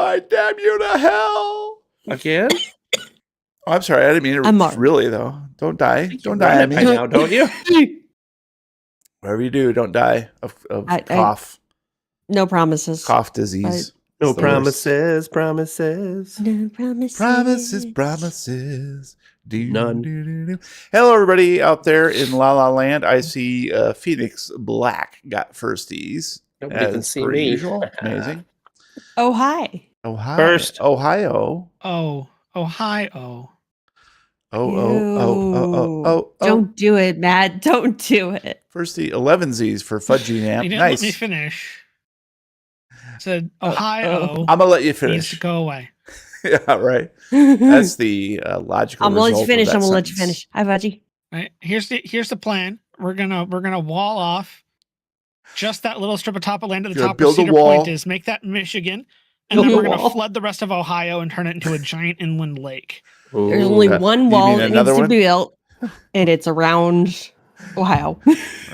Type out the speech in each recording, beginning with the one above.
I damn you to hell. Again? Oh, I'm sorry. I didn't mean it really, though. Don't die. Don't die at me. Now, don't you? Whatever you do, don't die of cough. No promises. Cough disease. No promises. Promises. No promises. Promises. None. Hello, everybody out there in La La Land. I see Phoenix Black got firsties. Nobody can see me. Usual. Amazing. Oh, hi. Ohio. First. Ohio. Oh, Ohio. Oh. Don't do it, Matt. Don't do it. Firsty 11Zs for Fudgy Nap. You didn't Nice. let me finish. Said Ohio. I'm going to let you Needs finish. to go away. Yeah, right. That's the logical I'm gonna let you result finish. of that I'm gonna let you sentence. finish. Hi, Veggie. Right. Here's the plan. We're gonna wall off just that little strip of top of land at the You're top gonna where build a Cedar wall. Point is. Make that Michigan, and Build then a we're gonna wall. flood the rest of Ohio and turn it into a giant inland lake. There's only You one mean wall that another needs one? to be built, and it's around Ohio.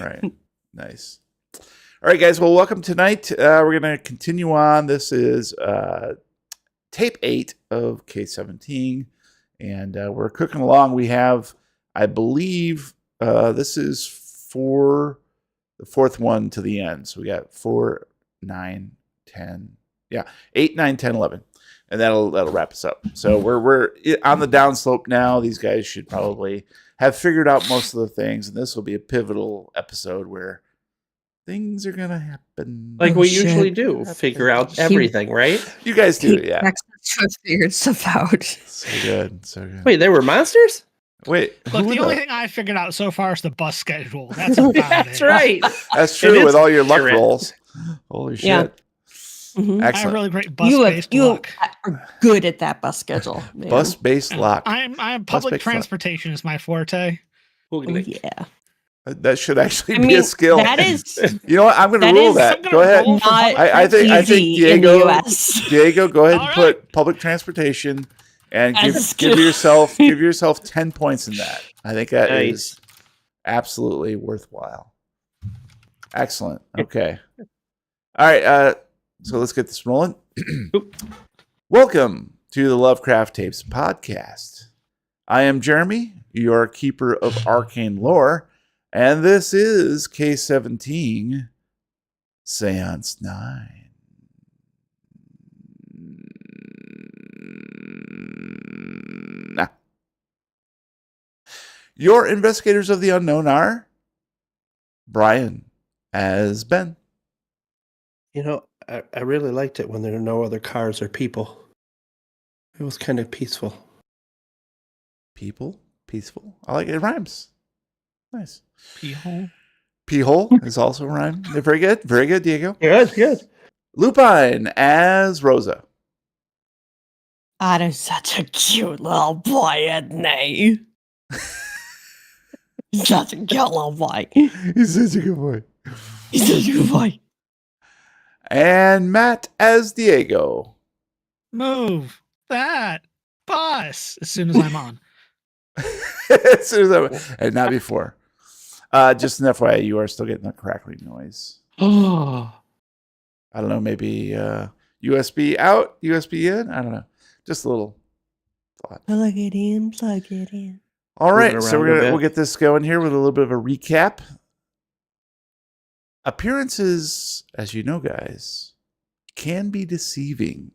Right. Nice. All right, guys. Well, welcome tonight. We're going to continue on. This is tape 8 of K17, and we're cooking along. We have, I believe, this is for the fourth one to the end. So we got 4, 9, 10. Yeah, 8, 9, 10, 11. And that'll wrap us up. So we're on the downslope now. These guys should probably have figured out most of the things, and this will be a pivotal episode where things are gonna happen. Like we usually do. Figure out everything, right? You guys do, yeah. Figured stuff out. So good, so good. Wait, there were monsters? Wait, Look, who the only thing I figured out so far is the bus schedule. That's about That's it. right. That's It true is with all your luck accurate. rolls. Holy shit! Yeah. Mhm. I have Excellent. really great bus-based luck. are good at that bus schedule. Man. Bus-based luck. I'm public Bus-based luck. transportation is my forte. Oh, yeah. That should actually I be mean, a skill. that is You know what? I'm going to that rule is that. I'm Go gonna ahead. roll for not public I think easy in the Diego. US. Diego, go ahead and All put public transportation and As a give skill. yourself 10 points in that. I think that is Nice. absolutely worthwhile. Excellent. Okay. All right. So let's get this rolling. Welcome to the Lovecraft Tapes podcast. I am Jeremy, your keeper of arcane lore, and this is K17 Seance 9. Your investigators of the unknown are Brian as Ben. You know, I really liked it when there were no other cars or people. It was kind of peaceful. People, peaceful. I like it. It rhymes. Nice. Pee-hole. P-hole is also a rhyme. Very good. Very good, Diego. Good. Lupine as Rosa. God, I'm such a cute little boy, isn't he? He's such a cute little boy. He's such a good boy. He's such a good boy. And Matt as Diego. Move that bus as soon as I'm on. As soon as and not before. Just an FYI, you are still getting that crackling noise. Oh. I don't know, maybe USB out, USB in? I don't know. Just a little thought. Plug it in, plug it in. All Move right, it so around a bit. we'll get this going here with a little bit of a recap. Appearances, as you know, guys, can be deceiving,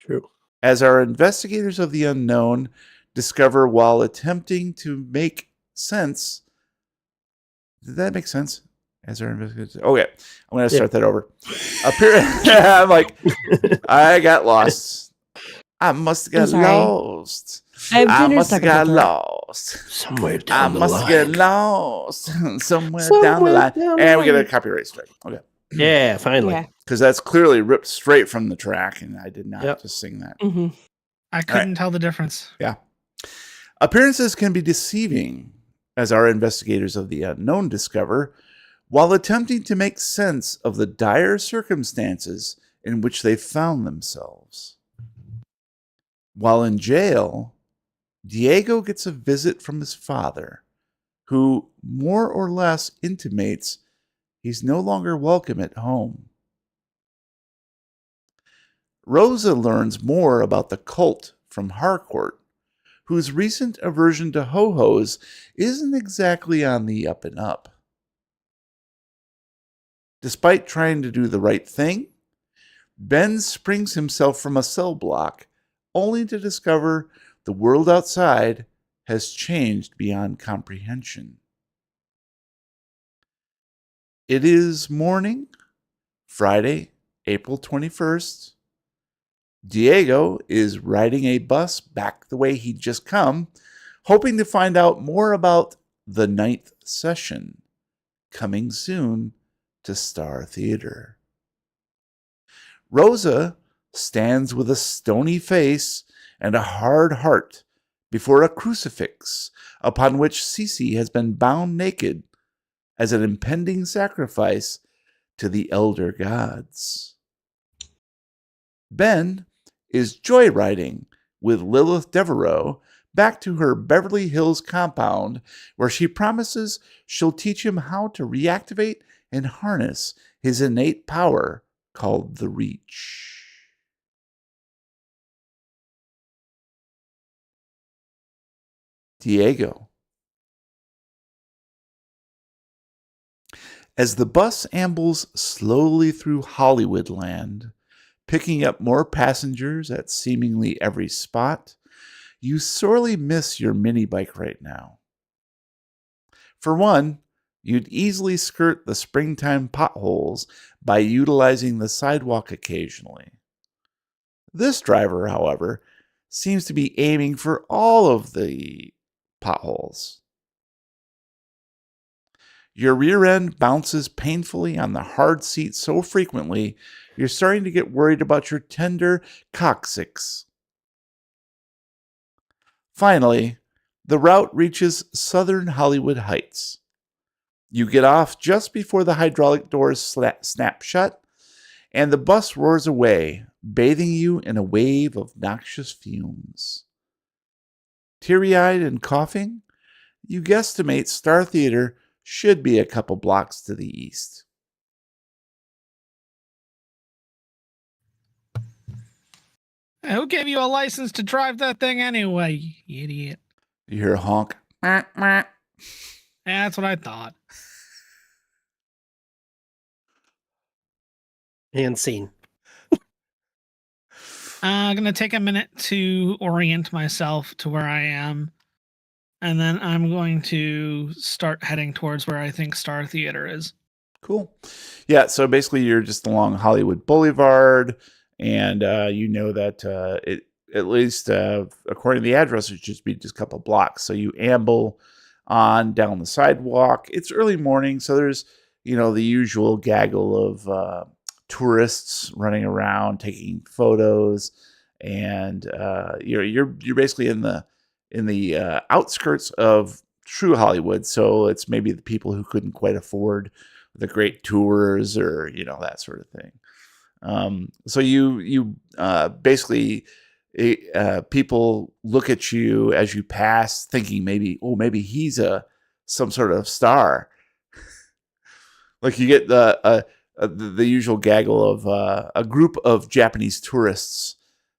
True. as our investigators of the unknown discover while attempting to make sense. Did that make sense? As our investigators, okay, I'm going to start that over. I'm like, I got lost. I must have got lost. I must have got lost. Somewhere down the I must line. get lost somewhere down the line. And we get a copyright strike. Okay. Yeah, finally. Yeah. Because that's clearly ripped straight from the track, and I did not Yep. just sing that. Mm-hmm. I couldn't tell the difference. Yeah. Appearances can be deceiving, as our investigators of the unknown discover, while attempting to make sense of the dire circumstances in which they found themselves. While in jail, Diego gets a visit from his father, who more or less intimates he's no longer welcome at home. Rosa learns more about the cult from Harcourt, whose recent aversion to ho-hos isn't exactly on the up and up. Despite trying to do the right thing, Ben springs himself from a cell block, only to discover the world outside has changed beyond comprehension. It is morning, Friday, April 21st. Diego is riding a bus back the way he'd just come, hoping to find out more about the 9th session, coming soon to Star Theater. Rosa stands with a stony face and a hard heart before a crucifix upon which Cece has been bound naked as an impending sacrifice to the elder gods. Ben is joyriding with Lilith Devereaux back to her Beverly Hills compound, where she promises she'll teach him how to reactivate and harness his innate power called the Reach. Diego. As the bus ambles slowly through Hollywood land, picking up more passengers at seemingly every spot, you sorely miss your mini bike right now. For one, you'd easily skirt the springtime potholes by utilizing the sidewalk occasionally. This driver, however, seems to be aiming for all of the potholes. Your rear end bounces painfully on the hard seat so frequently, you're starting to get worried about your tender coccyx. Finally, the route reaches Southern Hollywood Heights. You get off just before the hydraulic doors snap shut, and the bus roars away, bathing you in a wave of noxious fumes. Teary-eyed and coughing, you guesstimate Star Theater should be a couple blocks to the east. Who gave you a license to drive that thing anyway, you idiot? You hear a honk. Yeah, that's what I thought. And scene. I'm going to take a minute to orient myself to where I am. And then I'm going to start heading towards where I think Star Theater is. Cool. Yeah, so basically you're just along Hollywood Boulevard, and you know that it at least according to the address, it should be just a couple blocks. So you amble on down the sidewalk. It's early morning, so there's the usual gaggle of tourists running around taking photos, and you're basically in the outskirts of true Hollywood. So it's maybe the people who couldn't quite afford the great tours or that sort of thing. So you basically people look at you as you pass, thinking maybe he's some sort of star. Like you get the usual gaggle of a group of Japanese tourists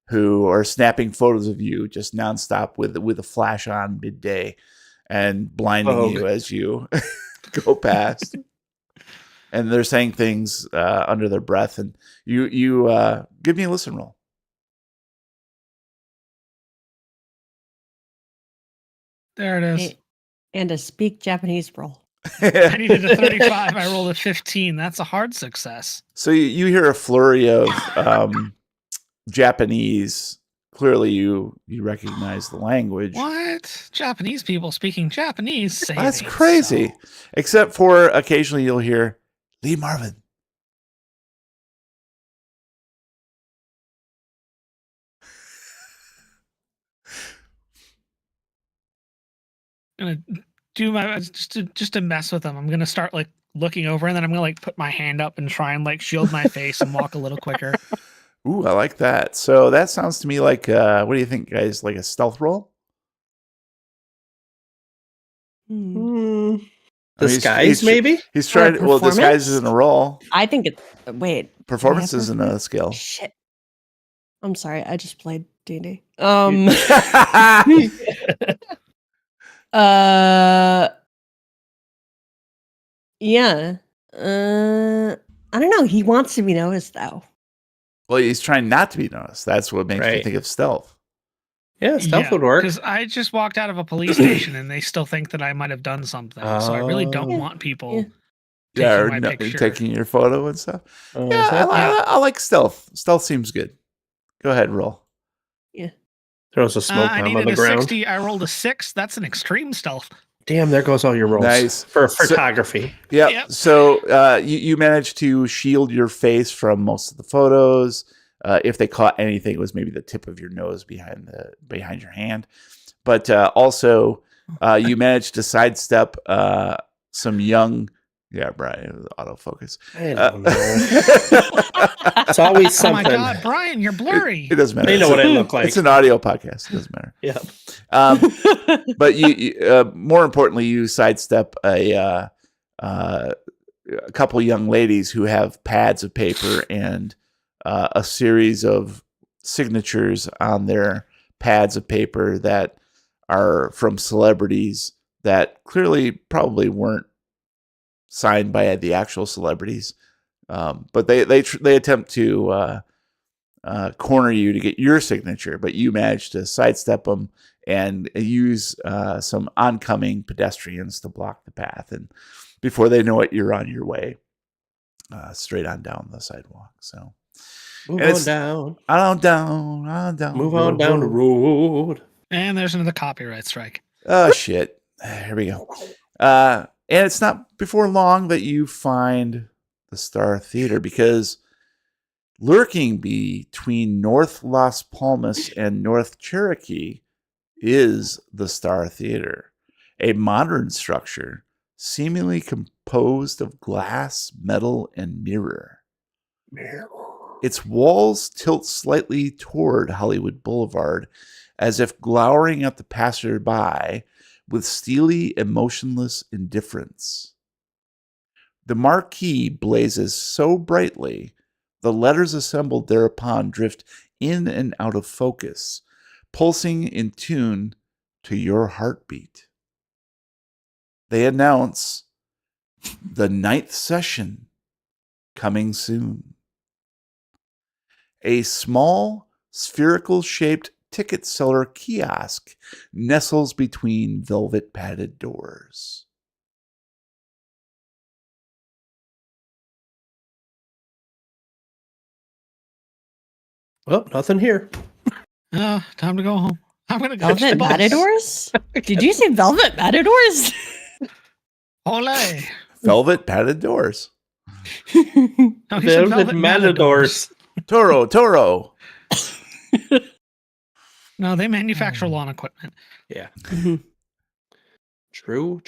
who are snapping photos of you just nonstop with a flash on midday and blinding you as you go past. And they're saying things under their breath, and you give me a listen roll. There it is. And a speak Japanese roll. I needed a 35. I rolled a 15. That's a hard success. So you hear a flurry of Japanese. Clearly, you recognize the language. What? Japanese people speaking Japanese? Say That's they crazy. so. Except for occasionally you'll hear Lee Marvin. I'm gonna do my just to mess with them. I'm gonna start looking over, and then I'm gonna put my hand up and try and shield my face and walk a little quicker. Ooh, I like that. So that sounds to me like what do you think, guys? Like a stealth roll? Disguise, maybe? He's trying to. Well, disguise isn't a roll. I think it's. Wait. Performance isn't a skill. Shit. I'm sorry, I just played D&D. Yeah. I don't know. He wants to be noticed, though. Well, he's trying not to be noticed. That's what makes me Right. think of stealth. Yeah, stealth would work. Because I just walked out of a police station and they still think that I might have done something. So I really don't Oh. want people Yeah. taking or my picture. taking your photo and stuff. Oh, Yeah, is that- I like stealth. Stealth seems good. Go ahead, roll. throws a smoke I bomb on needed the a ground. 60. I rolled a 6. That's an extreme stealth. Damn, there goes all your rolls. Nice. For So- photography. Yep. Yep. So you managed to shield your face from most of the photos. If they caught anything, it was maybe the tip of your nose behind your hand. But also, you managed to sidestep some young. Yeah, Brian, autofocus. I don't know. It's always Oh something. my God, Brian, you're blurry. It doesn't matter. They know what I look like. It's an audio podcast. It doesn't matter. Yeah. But you more importantly, you sidestep a couple young ladies who have pads of paper and a series of signatures on their pads of paper that are from celebrities that clearly probably weren't signed by the actual celebrities, but they attempt to corner you to get your signature, but you manage to sidestep them and use some oncoming pedestrians to block the path, and before they know it, you're on your way straight on down the sidewalk. So Move And on it's- down. on down. Move on down the road. And there's another copyright strike. Oh shit! Here we go. And it's not before long that you find the Star Theater, because lurking between North Las Palmas and North Cherokee is the Star Theater, a modern structure seemingly composed of glass, metal, and mirror. Its walls tilt slightly toward Hollywood Boulevard, as if glowering at the passerby with steely, emotionless indifference. The marquee blazes so brightly, the letters assembled thereupon drift in and out of focus, pulsing in tune to your heartbeat. They announce the 9th session coming soon. A small, spherical-shaped ticket seller kiosk nestles between velvet padded doors. Well, nothing here. Time to go home. I'm gonna go. Velvet Matadors? Did you say Velvet Matadors? Ole. Velvet padded doors. No, he said Velvet Matadors. Toro. No, they manufacture lawn equipment. Yeah. Mhm. True.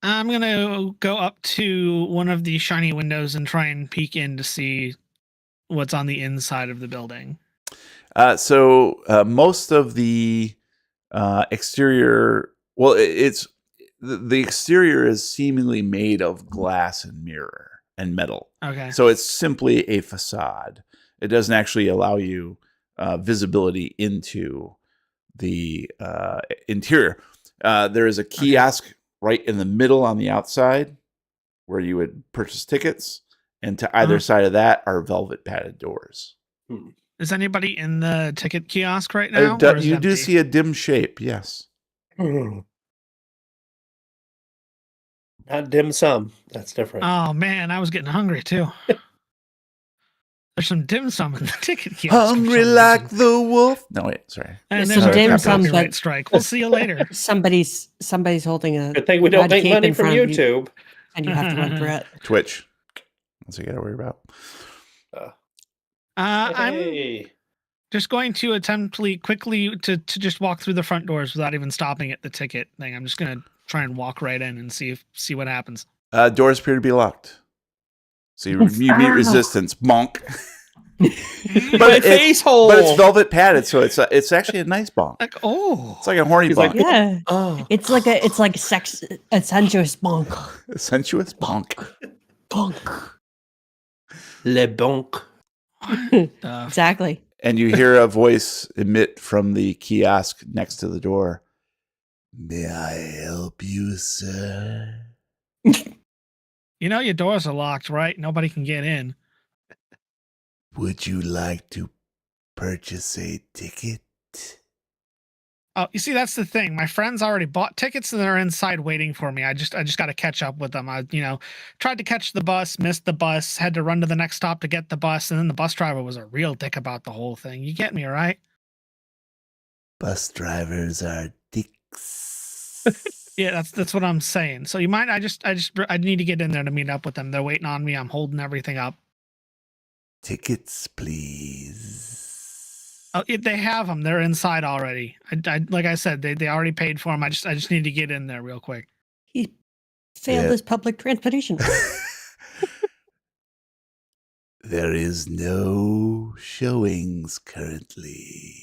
I'm gonna go up to one of the shiny windows and try and peek in to see what's on the inside of the building. So most of the exterior, well, it's the exterior is seemingly made of glass and mirror and metal. Okay. So it's simply a facade. It doesn't actually allow you visibility into the interior. There is a kiosk right in the middle on the outside where you would purchase tickets, and to either side of that are velvet padded doors. Is anybody in the ticket kiosk right now? or is it You do empty? see a dim shape, yes. Not dim sum. That's different. Oh man, I was getting hungry too. There's some dim sum in the ticket kiosk. for Hungry some like reason. the wolf. No, wait, sorry. And There's there's some a dim sum, copyright but- strike. We'll see you later. Somebody's holding a Good thing we don't red make cape money in from front of you, YouTube. and you have to run through it. Twitch. That's what you gotta worry about. I'm Hey. just going to attempt quickly to just walk through the front doors without even stopping at the ticket thing. I'm just gonna try and walk right in and see what happens. Doors appear to be locked. So you meet resistance. Bonk. My it's- face hole. But it's velvet padded, so it's actually a nice bonk. Like, oh, It's like a horny He's bonk. like, Yeah, Oh. it's like a sensuous bonk. A sensuous bonk. Bonk. Le bonk. What the Exactly. And you hear a voice emit from the kiosk next to the door. May I help you, sir? You know your doors are locked, right? Nobody can get in. Would you like to purchase a ticket? Oh, you see, that's the thing. My friends already bought tickets and they're inside waiting for me. I just got to catch up with them. I, tried to catch the bus, missed the bus, had to run to the next stop to get the bus, and then the bus driver was a real dick about the whole thing. You get me, right? Bus drivers are dicks. Yeah, that's what I'm saying. So you mind? I need to get in there to meet up with them. They're waiting on me. I'm holding everything up. Tickets, please. Oh, they have them. They're inside already. I like I said, they already paid for them. I just need to get in there real quick. He failed Yeah. his public transportation. There is no showings currently.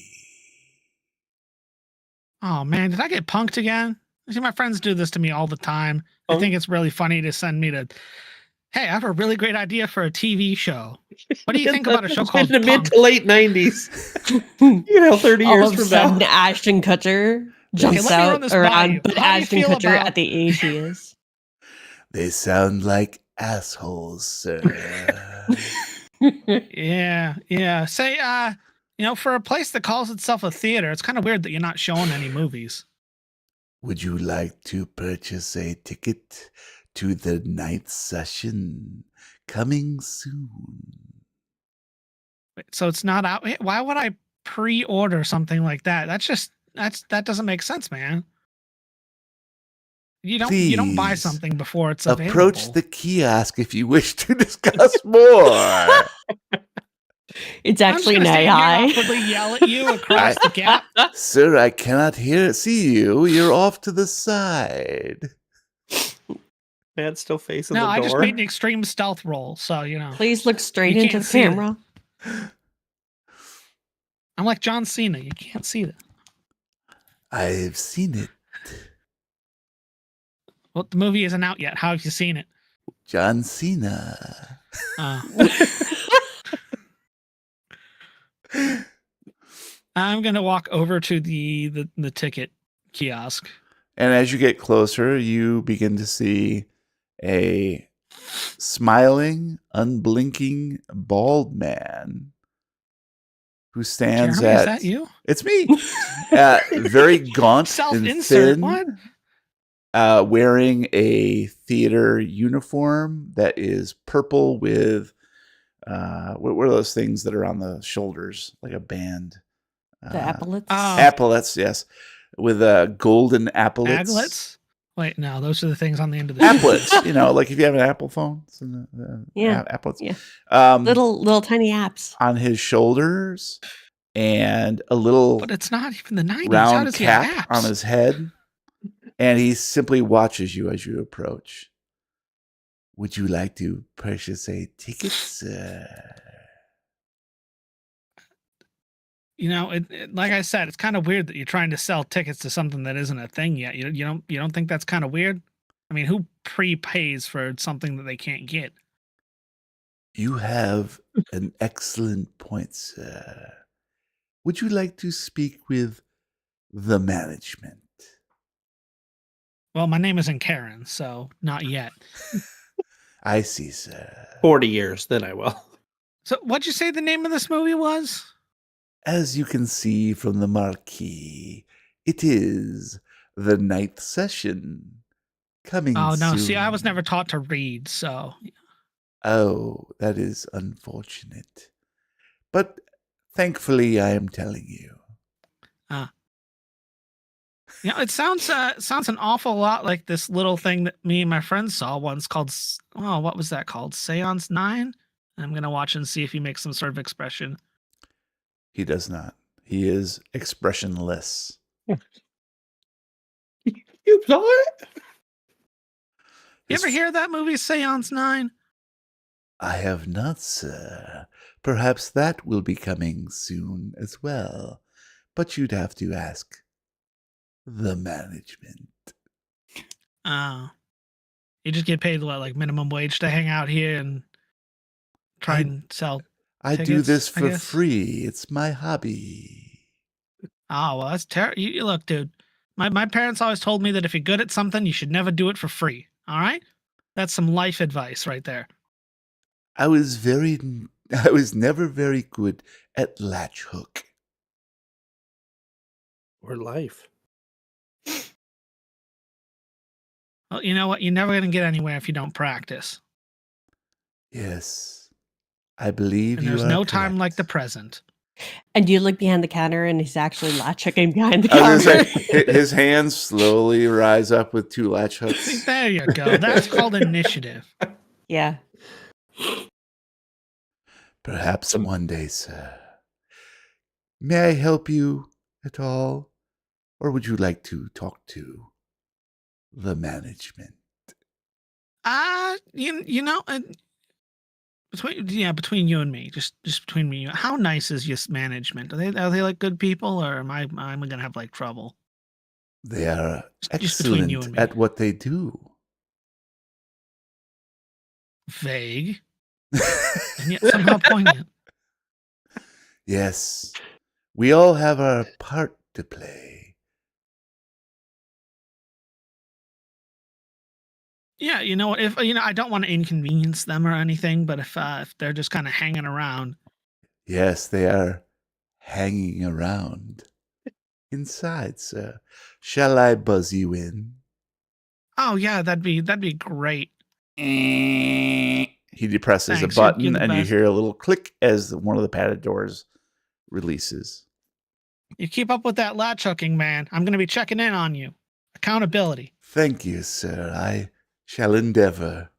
Oh man, did I get punked again? You see, my friends do this to me all the time. They Punked? think it's really funny to send me to. Hey, I have a really great idea for a TV show. What do you think about a show called in the mid Punked? to late 90s? 30 All years of a from sudden, now. Ashton Kutcher jumps let me run out this by around, you. but How do you Ashton feel Kutcher about- at the age he is. They sound like assholes, sir. Yeah. Say, for a place that calls itself a theater, it's kind of weird that you're not showing any movies. Would you like to purchase a ticket to the 9th session coming soon? So it's not out. Why would I pre-order something like that? That doesn't make sense, man. You don't buy Please something before it's available. Approach the kiosk if you wish to discuss more. It's I'm just actually gonna an stand here AI. awkwardly yell at you across the gap. Sir, I cannot see you. You're off to the side. Man's still facing No, the I door. just made an extreme stealth roll, so Please look straight You into can't the see it. camera. I'm like John Cena. You can't see that. I've seen it. Well, the movie isn't out yet. How have you seen it? John Cena. I'm gonna walk over to the ticket kiosk. And as you get closer, you begin to see a smiling, unblinking, bald man who stands Jeremy, is at... that you? It's me. Very gaunt and Self-insert. thin. What? Wearing a theater uniform that is purple with what are those things that are on the shoulders like a band? The epaulets. Epaulets, yes, with golden epaulets. Aglets? Wait, no, those are the things on the end of the Applets, like if you have an Apple phone, it's Yeah. applets. Yeah. Little tiny apps. On his shoulders, and a little But it's not even the 90s. How round does he have cap apps? on his head, and he simply watches you as you approach. Would you like to purchase a ticket, sir? Like I said, it's kind of weird that you're trying to sell tickets to something that isn't a thing yet. You don't think that's kind of weird? I mean, who prepays for something that they can't get? You have an excellent point, sir. Would you like to speak with the management? Well, my name isn't Karen, so not yet. I see, sir. 40 years, then I will. So what'd you say the name of this movie was? As you can see from the marquee, it is the 9th session coming Oh, no. soon. See, I was never taught to read, so. Oh, that is unfortunate. But thankfully, I am telling you. It sounds an awful lot like this little thing that me and my friends saw once called, what was that called? Seance 9? I'm going to watch and see if he makes some sort of expression. He does not. He is expressionless. You saw it? You ever hear that movie, Seance 9? I have not, sir. Perhaps that will be coming soon as well. But you'd have to ask the management. Oh. You just get paid, what, like minimum wage to hang out here and try and sell I do tickets, this I for guess? free. It's my hobby. Oh, well, that's terrible. You look, dude. My parents always told me that if you're good at something, you should never do it for free. All right? That's some life advice right there. I was never very good at latch hook. Or life. Well, you know what? You're never going to get anywhere if you don't practice. Yes, I believe And you there's are no time correct. like the present. And you look behind the counter, and he's actually latch hooking behind the I was counter. gonna say his hands slowly rise up with 2 latch See, hooks. there you go. That's called initiative. Yeah. Perhaps one day, sir. May I help you at all, or would you like to talk to the management? You know, between you and me, just between me and you, how nice is your management? Are they like good people, or am I gonna have like trouble? They are Just between you excellent and me. at what they do. Vague and yet somehow poignant. Yes, we all have our part to play. Yeah, you know, if I don't want to inconvenience them or anything, but if they're just kind of hanging around, Yes, they are hanging around inside, sir. Shall I buzz you in? oh yeah, that'd be great. He depresses Thanks, a you're button, the and you best. hear a little click as one of the padded doors releases. You keep up with that latch hooking, man. I'm gonna be checking in on you. Accountability. Thank you, sir. I shall endeavor.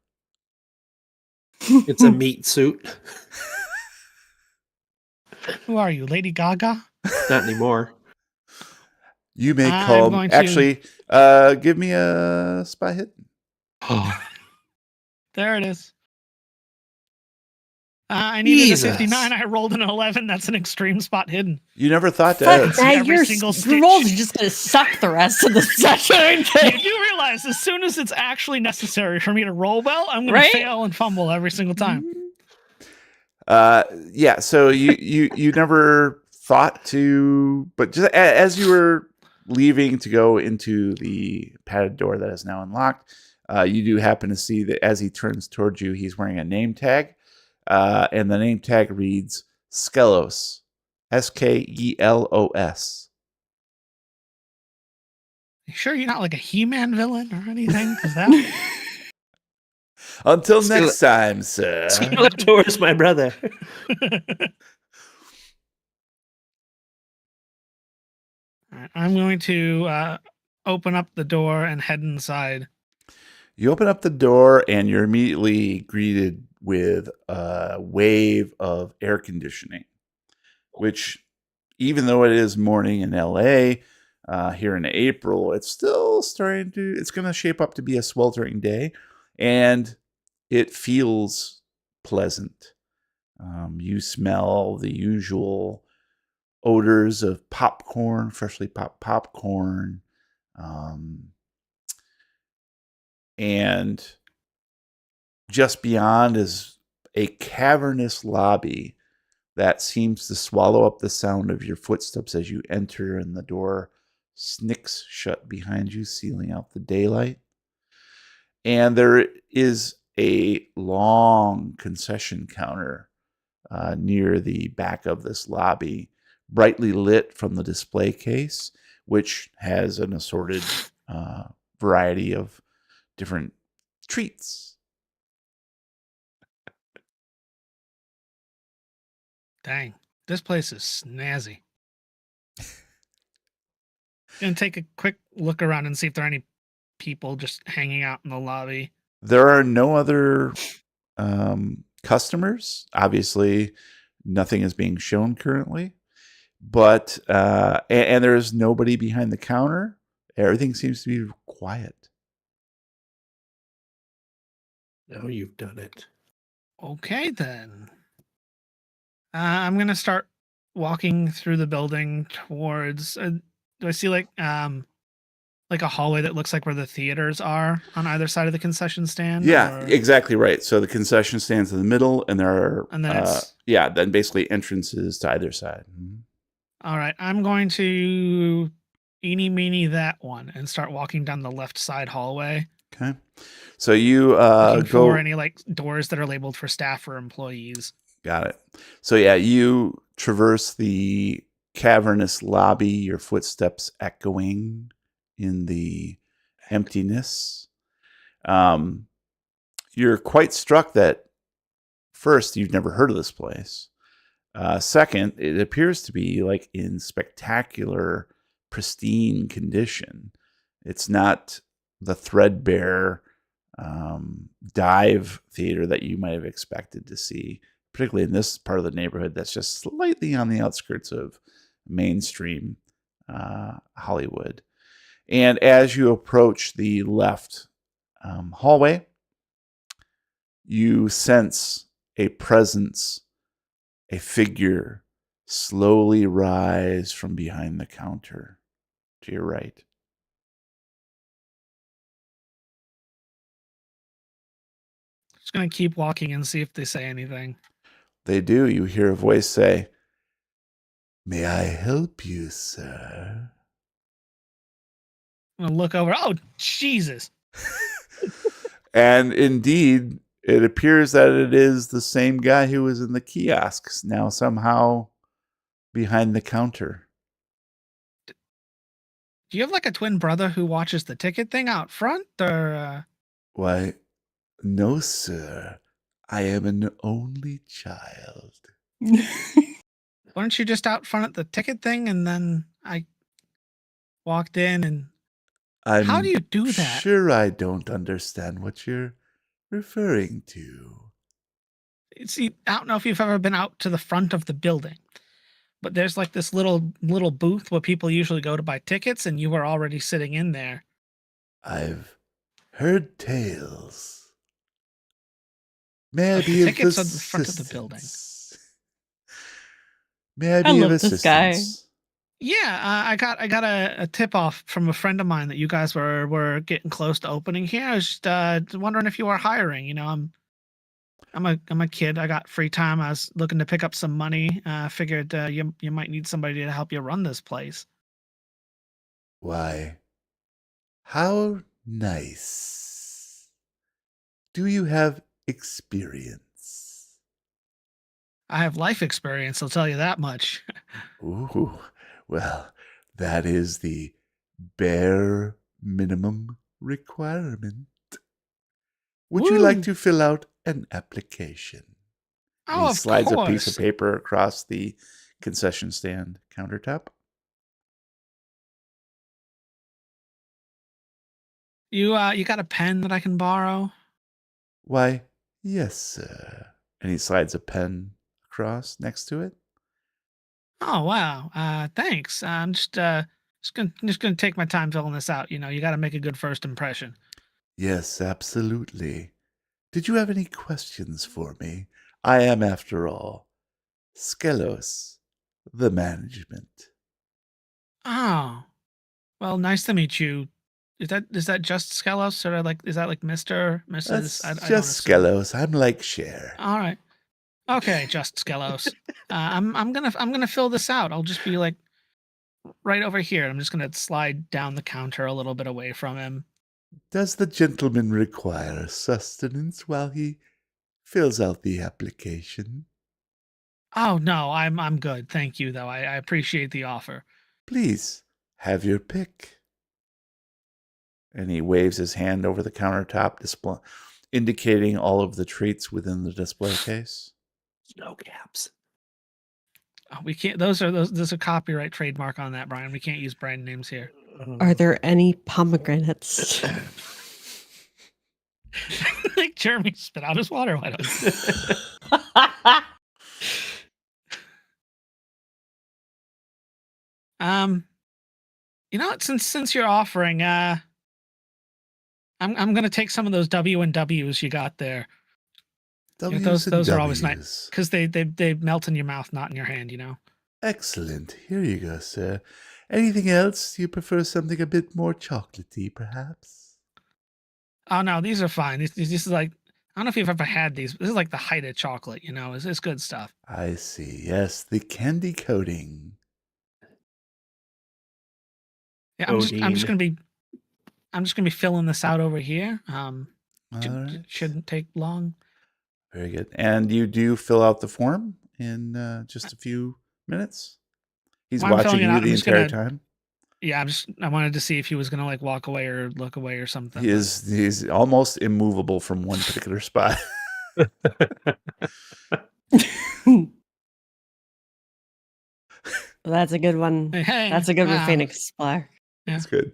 It's a meat suit. Who are you, Lady Gaga? Not anymore. You may I'm call. going to- Actually, give me a spy hidden. There it is. I needed Jesus. a 59. I rolled an 11. That's an extreme spot hidden. You never thought Fuck, to. now every your single your rolls stitch. are just gonna suck the rest of the session. You do realize as soon as it's actually necessary for me to roll well, I'm going Right? to fail and fumble every single time. Yeah. So you never thought to, but just as you were leaving to go into the padded door that is now unlocked, you do happen to see that as he turns towards you, he's wearing a name tag, and the name tag reads Skelos, Skelos. You sure you're not like a He-Man villain or anything? Because that Until Skele- next time, sir. Skeletor is my brother. Alright, I'm going to open up the door and head inside. You open up the door and you're immediately greeted with a wave of air conditioning, which, even though it is morning in LA, here in April, it's still it's going to shape up to be a sweltering day, and it feels pleasant. You smell the usual odors of popcorn, freshly popped popcorn, and just beyond is a cavernous lobby that seems to swallow up the sound of your footsteps as you enter, and the door snicks shut behind you, sealing out the daylight. And there is a long concession counter near the back of this lobby, brightly lit from the display case, which has an assorted variety of different treats. Dang, this place is snazzy. Gonna take a quick look around and see if there are any people just hanging out in the lobby. There are no other customers. Obviously, nothing is being shown currently, but and there's nobody behind the counter. Everything seems to be quiet. Now you've done it. Okay, then. I'm gonna start walking through the building towards. Do I see like like a hallway that looks like where the theaters are on either side of the concession stand? Yeah, or- exactly right. So the concession stands in the middle, and there are And then it's then basically entrances to either side. Mhm. all right. I'm going to eeny meeny that one and start walking down the left side hallway, Okay, so you looking go. for any like doors that are labeled for staff or employees. Got it. So yeah, you traverse the cavernous lobby, your footsteps echoing in the emptiness. You're quite struck that first, you've never heard of this place. Second, it appears to be like in spectacular, pristine condition. It's not the threadbare dive theater that you might have expected to see, particularly in this part of the neighborhood that's just slightly on the outskirts of mainstream Hollywood. And as you approach the left hallway, you sense a presence, a figure slowly rise from behind the counter to your right. Just gonna keep walking and see if they say anything. They do. You hear a voice say, "May I help you, sir?" I'm gonna look over. Oh, Jesus. And indeed, it appears that it is the same guy who was in the kiosks, now somehow behind the counter. Do you have like a twin brother who watches the ticket thing out front, or Why, no, sir. I am an only child. weren't you just out front at the ticket thing and then I walked in and I'm how do you do that? sure I don't understand what you're referring to. See, I don't know if you've ever been out to the front of the building, but there's like this little booth where people usually go to buy tickets, and you were already sitting in there. I've heard tales. May I The be of tickets are the front of the building. assistance? May I I be of love this guy. assistance? Yeah, I got a tip off from a friend of mine that you guys were getting close to opening here. I was just wondering if you are hiring. You know, I'm a kid. I got free time. I was looking to pick up some money. Figured you might need somebody to help you run this place. Why, how nice. Do you have experience? I have life experience. I'll tell you that much. Ooh, well, that is the bare minimum requirement. Would you like Woo. to fill out an application? And Oh, he of slides course. a piece of paper across the concession stand countertop. You got a pen that I can borrow? Why, yes, sir. And he slides a pen across next to it. Oh wow. Thanks. I'm just gonna take my time filling this out. You know, you got to make a good first impression. Yes, absolutely. Did you have any questions for me? I am, after all, Skelos, the management. Oh, well, nice to meet you. Is that just Skelos, or like is that like Mr. Mrs. That's I don't just assume. Skelos. I'm like Cher. All right. Okay, just Skelos. I'm gonna fill this out. I'll just be like right over here. I'm just gonna slide down the counter a little bit away from him. Does the gentleman require sustenance while he fills out the application? Oh no, I'm good. Thank you though. I appreciate the offer. Please have your pick. And he waves his hand over the countertop, display, indicating all of the treats within the display case. No caps. Oh, we can't. There's a copyright trademark on that, Brian. We can't use brand names here. Are there any pomegranates? Like Jeremy spit out his water. Why don't you know what? Since you're offering, I'm gonna take some of those W and W's you got there. You know, W's and those are always nice W's. because they melt in your mouth, not in your hand. You know. Excellent. Here you go, sir. Anything else? Do you prefer something a bit more chocolatey, perhaps? Oh no, these are fine. This is like, I don't know if you've ever had these. This is like the height of chocolate. It's good stuff. I see. Yes, the candy coating. Yeah, I'm just Odine. gonna be filling this out over here. All right. Shouldn't take long. Very good. And you do fill out the form in just a few minutes? He's While I'm watching filling it you out, I'm the just entire gonna- time? Yeah, I wanted to see if he was gonna like walk away or look away or something. He's almost immovable from one particular spot. That's a good one. Hey, That's a good wow. Phoenix Spark. That's good.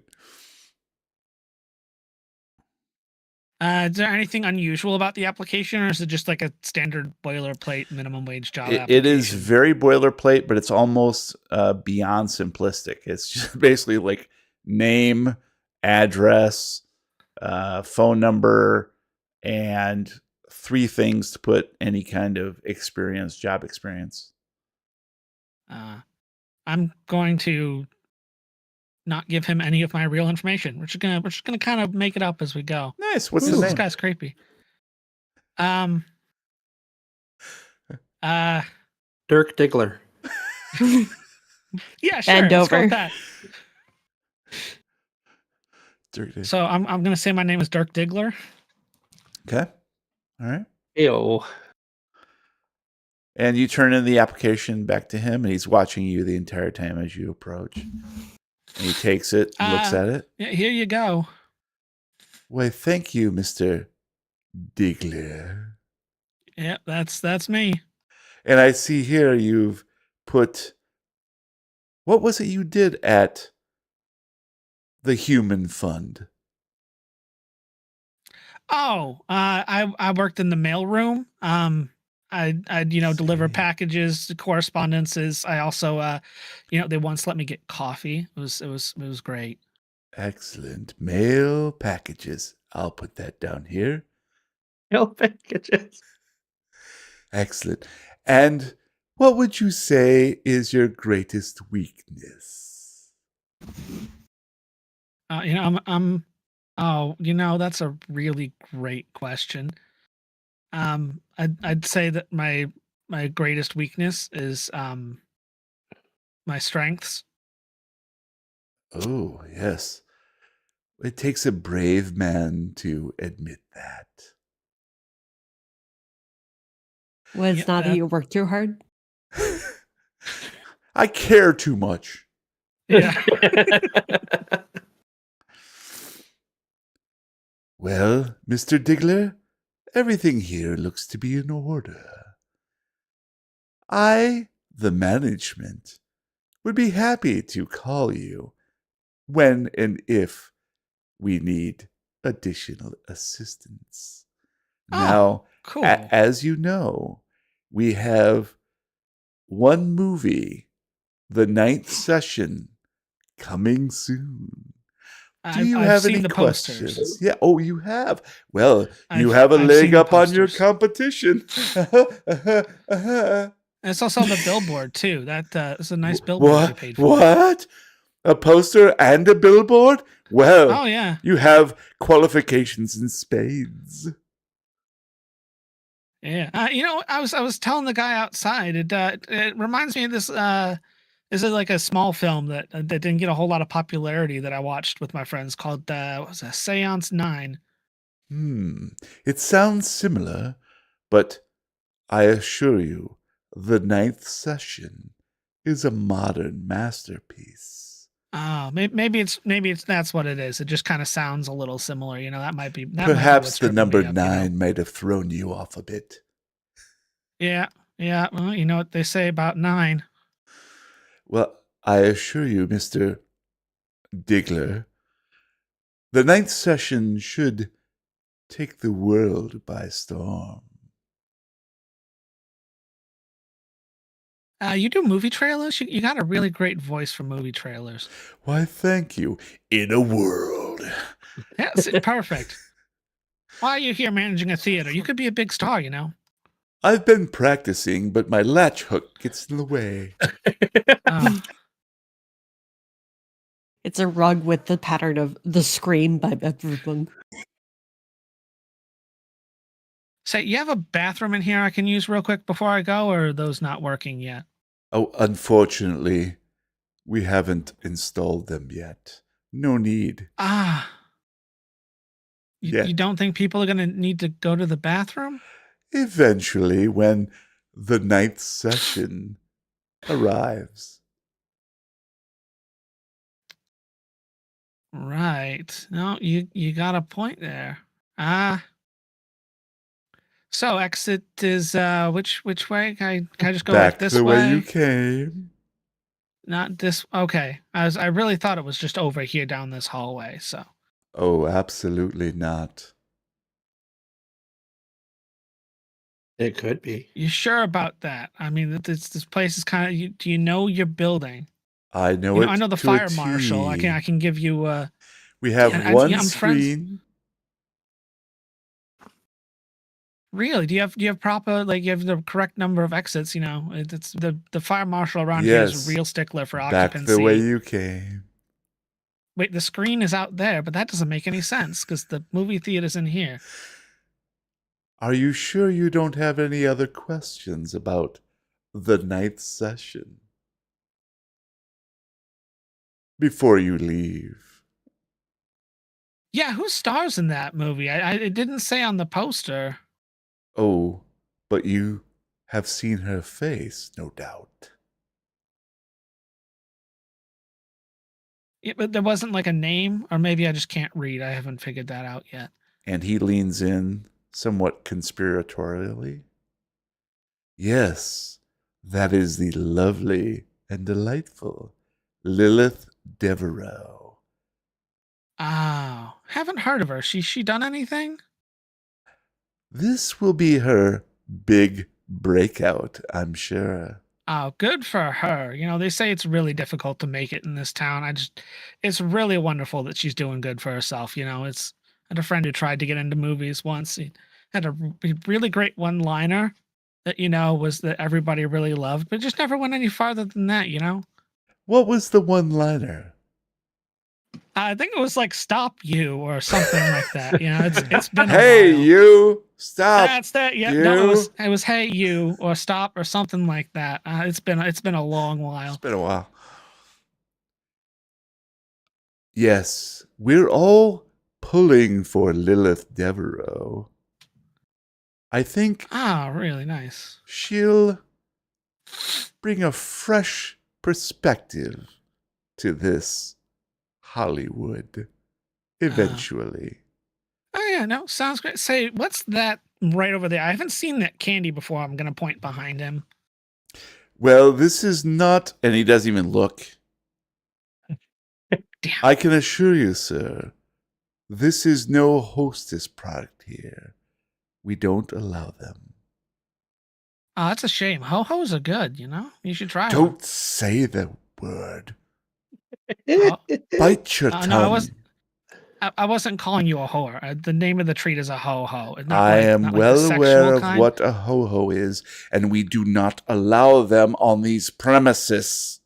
Is there anything unusual about the application, or is it just like a standard boilerplate minimum wage job It application? is very boilerplate, but it's almost beyond simplistic. It's just basically like name, address, phone number, and 3 things to put any kind of experience, job experience. I'm going to not give him any of my real information. We're just gonna kind of make it up as we go. Nice. What's This the this name? guy's creepy. Dirk Diggler. Yeah, sure. And Let's go over. with that. Dirty. So I'm gonna say my name is Dirk Diggler. Okay. All right. Ew. And you turn in the application back to him, and he's watching you the entire time as you approach. And he takes it, looks at it. Yeah, here you go. Why, thank you, Mr. Diggler. Yep, that's me. And I see here you've put, what was it you did at the Human Fund? Oh, I worked in the mailroom. I'd deliver See. packages, correspondences. I also they once let me get coffee. It was great. Excellent. Mail packages. I'll put that down here. Mail packages. Excellent. And what would you say is your greatest weakness? That's a really great question. I'd say that my greatest weakness is my strengths. Oh, yes. It takes a brave man to admit that. Well, it's Yeah, not that that- you work too hard. I care too much. Yeah. Well, Mr. Diggler, everything here looks to be in order. I, the management, would be happy to call you when and if we need additional assistance. Oh, Now, cool. as you know, we have one movie, The Ninth Session, coming soon. Do you I've have seen any the questions? posters. Yeah. Oh, you have. Well, you I've- have a I've leg seen the up on your posters. competition. And it's also on the billboard too. That is a nice billboard you What? paid for. What? A poster and a billboard? Well, Oh yeah. you have qualifications in spades. Yeah. I was telling the guy outside. It reminds me of this. This is like a small film that didn't get a whole lot of popularity that I watched with my friends called what was that? Seance 9. It sounds similar, but I assure you, The Ninth Session is a modern masterpiece. Oh, maybe it's that's what it is. It just kind of sounds a little similar. That might be. That might be Perhaps what's the tripping number me up, 9 might have thrown you off a bit. Yeah. Well, you know what they say about 9. Well, I assure you, Mr. Diggler, the Ninth Session should take the world by storm. You do movie trailers. You got a really great voice for movie trailers. Why, thank you. In a world. Yes, perfect. Why are you here managing a theater? You could be a big star. I've been practicing, but my latch hook gets in the way. Oh. It's a rug with the pattern of the Scream by everyone. Say, you have a bathroom in here I can use real quick before I go, or are those not working yet? Oh, unfortunately, we haven't installed them yet. No need. Ah. Yeah. You don't think people are going to need to go to the bathroom? Eventually, when the 9th session arrives. Right. No, you got a point there. So exit is which way? Can I just go Back like this the way you way? came. Not this. Okay. I really thought it was just over here down this hallway. So. Oh, absolutely not. It could be. You sure about that? I mean, this place is kind of. Do you know your building? I know You it. know, I know the to a fire marshal. I T. can give you. We have Yeah, one I'm friends. screen. Really? Do you have proper, like, you have the correct number of exits? You know, it's the fire marshal around here is Yes. a real stickler for Back occupancy. the way you came. Wait, the screen is out there, but that doesn't make any sense because the movie theater's in here. Are you sure you don't have any other questions about the 9th session? Before you leave. Yeah, who stars in that movie? It didn't say on the poster. Oh, but you have seen her face, no doubt. Yeah, but there wasn't like a name, or maybe I just can't read. I haven't figured that out yet. And he leans in somewhat conspiratorially. Yes, that is the lovely and delightful Lilith Devereaux. Oh, haven't heard of her. She done anything? This will be her big breakout, I'm sure. Oh, good for her. You know, they say it's really difficult to make it in this town. It's really wonderful that she's doing good for herself. You know, I had a friend who tried to get into movies once. He had a really great one-liner that, you know, was that everybody really loved, but just never went any farther than that, you know? What was the one-liner? I think it was like "Stop You" or something like that. You know, it's been a Hey, while. you! Stop! That's that. Yeah, you. no, it was "Hey You" or "Stop" or something like that. It's been a long while. It's been a while. Yes, we're all pulling for Lilith Devereaux. I think Ah, really nice. she'll bring a fresh perspective to this Hollywood eventually. Oh yeah, no, sounds great. Say, what's that right over there? I haven't seen that candy before. I'm gonna point behind him. Well, this is not, and he doesn't even look. Damn. I can assure you, sir, this is no Hostess product here. We don't allow them. Oh, that's a shame. Ho-hos are good, you know? You should try Don't say the word. one. Bite your tongue. No, I wasn't calling you a whore. The name of the treat is a ho-ho. I am well aware of what a ho-ho is, and we do not allow them on these premises.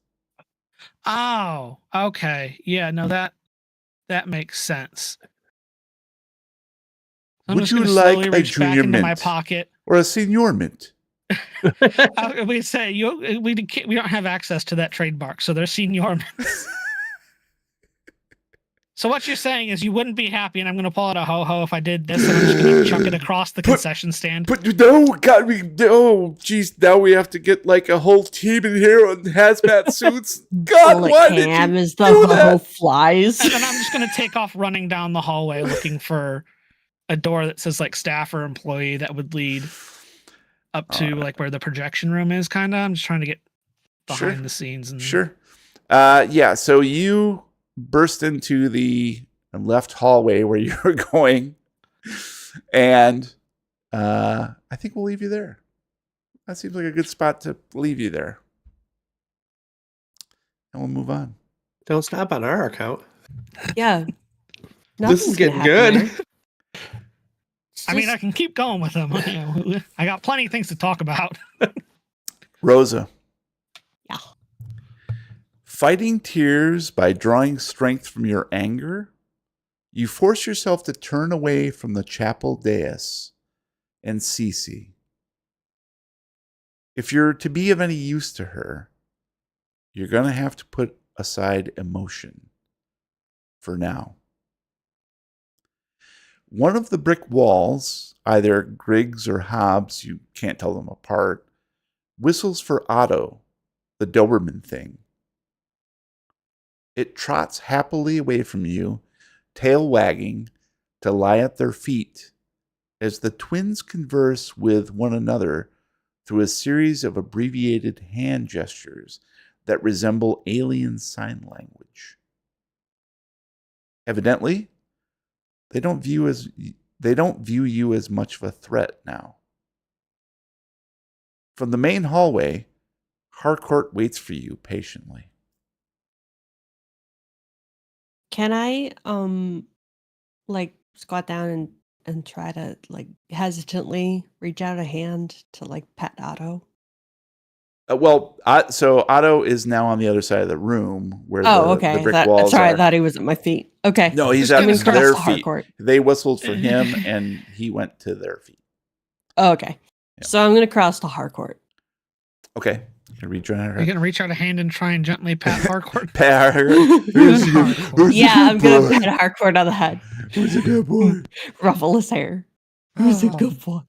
Oh, okay. Yeah, no, that makes sense. I'm Would just you gonna like slowly a reach back junior into my mint? pocket. Or a senior mint? We say we don't have access to that trademark, so they're senior mints. So what you're saying is you wouldn't be happy, and I'm going to pull out a ho-ho if I did this, and I'm just going to chuck it across the concession stand. But no, God, geez, now we have to get like a whole team in here on hazmat suits. God, why did you as the do ho that? flies. And then I'm just going to take off running down the hallway looking for a door that says like staff or employee that would lead up to like where the projection room is, kind of. I'm just trying to get behind the scenes. And Sure. Yeah, so you burst into the left hallway where you were going, and I think we'll leave you there. That seems like a good spot to leave you there. And we'll move on. Don't stop on our account. Yeah. This is Nothing's gonna getting happen good. there. I mean, I can keep going with them. You know, I got plenty of things to talk about. Rosa. Yeah. Fighting tears by drawing strength from your anger, you force yourself to turn away from the chapel dais and Cece. If you're to be of any use to her, you're going to have to put aside emotion for now. One of the brick walls, either Griggs or Hobbs, you can't tell them apart, whistles for Otto, the Doberman thing. It trots happily away from you, tail wagging, to lie at their feet as the twins converse with one another through a series of abbreviated hand gestures that resemble alien sign language. Evidently, they don't view you as much of a threat now. From the main hallway, Harcourt waits for you patiently. Can I like squat down and try to like hesitantly reach out a hand to like pet Otto? So Otto is now on the other side of the room where Oh, the okay. brick walls Sorry, I are. thought he was at my feet. Okay. No, he's Just at gonna Coming across their the feet. Harcourt. They whistled for him, and he went to their feet. Oh, okay. Yeah. So I'm gonna cross to Harcourt. Okay. You can reach out You're her. gonna reach out a hand and try and gently pat Harcourt. Pat her. Harcourt. Yeah, I'm gonna pet Harcourt on the head. Who's a good boy? Ruffle his hair. Who's a Oh. good boy?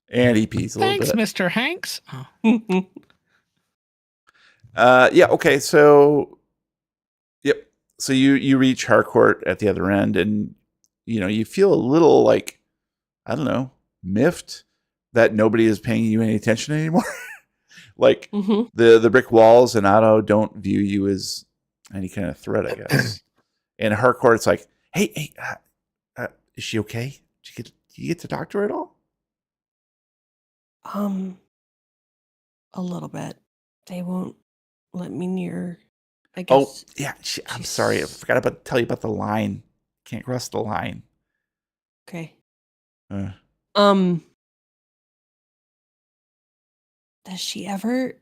And he pees a little Thanks, bit. Mr. Hanks. Oh. Yeah, okay, so yep. So you reach Harcourt at the other end, and you feel a little like, I don't know, miffed that nobody is paying you any attention anymore. Like Mhm. the brick walls and Otto don't view you as any kind of threat, I guess. And Harcourt's like, hey, is she okay? Did you get to talk to her at all? A little bit. They won't let me near. I Oh, guess. yeah. I'm sorry. I forgot to tell you about the line. Can't cross the line. Okay. Uh, Does she ever?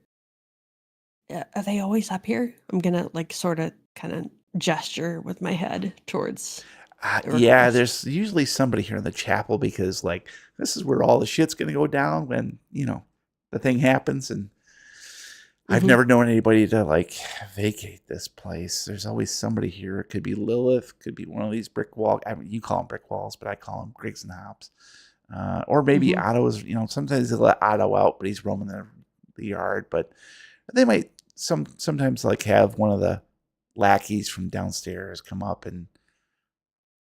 Are they always up here? I'm gonna like sort of kind of gesture with my head towards. yeah, Request. there's usually somebody here in the chapel because, like, this is where all the shit's going to go down when, the thing happens. And I've Mhm. never known anybody to, like, vacate this place. There's always somebody here. It could be Lilith, could be one of these brick walls. I mean, you call them brick walls, but I call them Griggs and Hobbs. Or maybe Mhm. Otto is, sometimes they let Otto out, but he's roaming the yard. But they might sometimes, like, have one of the lackeys from downstairs come up and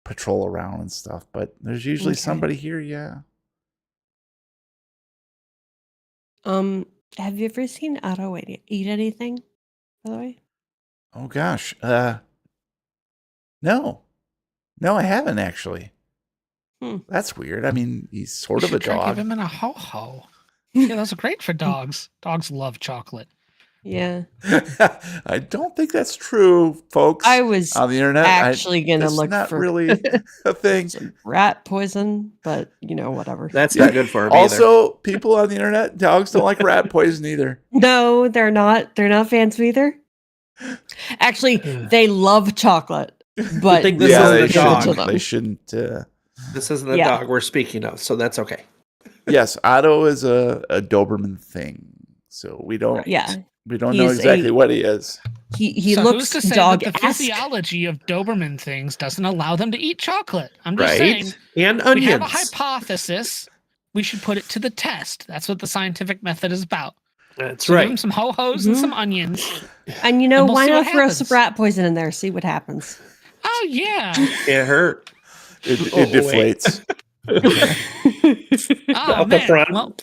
patrol around and stuff, but there's usually Okay. somebody here. Yeah. Have you ever seen Otto eat anything? By the way. Oh gosh. No, I haven't actually. That's weird. I mean, he's sort You of a should try dog. give him in a ho-ho. Yeah, those are great for dogs. Dogs love chocolate. Yeah. I don't think that's true, folks. I was on the internet. actually gonna that's look not for really a thing. some rat poison, but whatever. That's not good for him either. Also, people on the internet, dogs don't like rat poison either. No, they're not. They're not fans of either. Actually, they love chocolate, but think this this Yeah, is isn't they the given dog. to shouldn't. them. They shouldn't. This isn't the Yeah. dog we're speaking of, so that's okay. Yes, Otto is a Doberman thing, so we don't. Yeah, We don't know He's exactly a- what he is. he So looks who's to say dog that the physiology of Doberman things doesn't allow them to eat chocolate? I'm just saying. Right? And We have a onions. hypothesis. We should put it to the test. That's what the scientific method is about. That's So give right. him some ho-hos and some onions. And And we'll why see not what throw some happens. rat poison in there? See what happens. Oh yeah. Can't hurt. It wait. deflates. Oh Out the man. front. Well,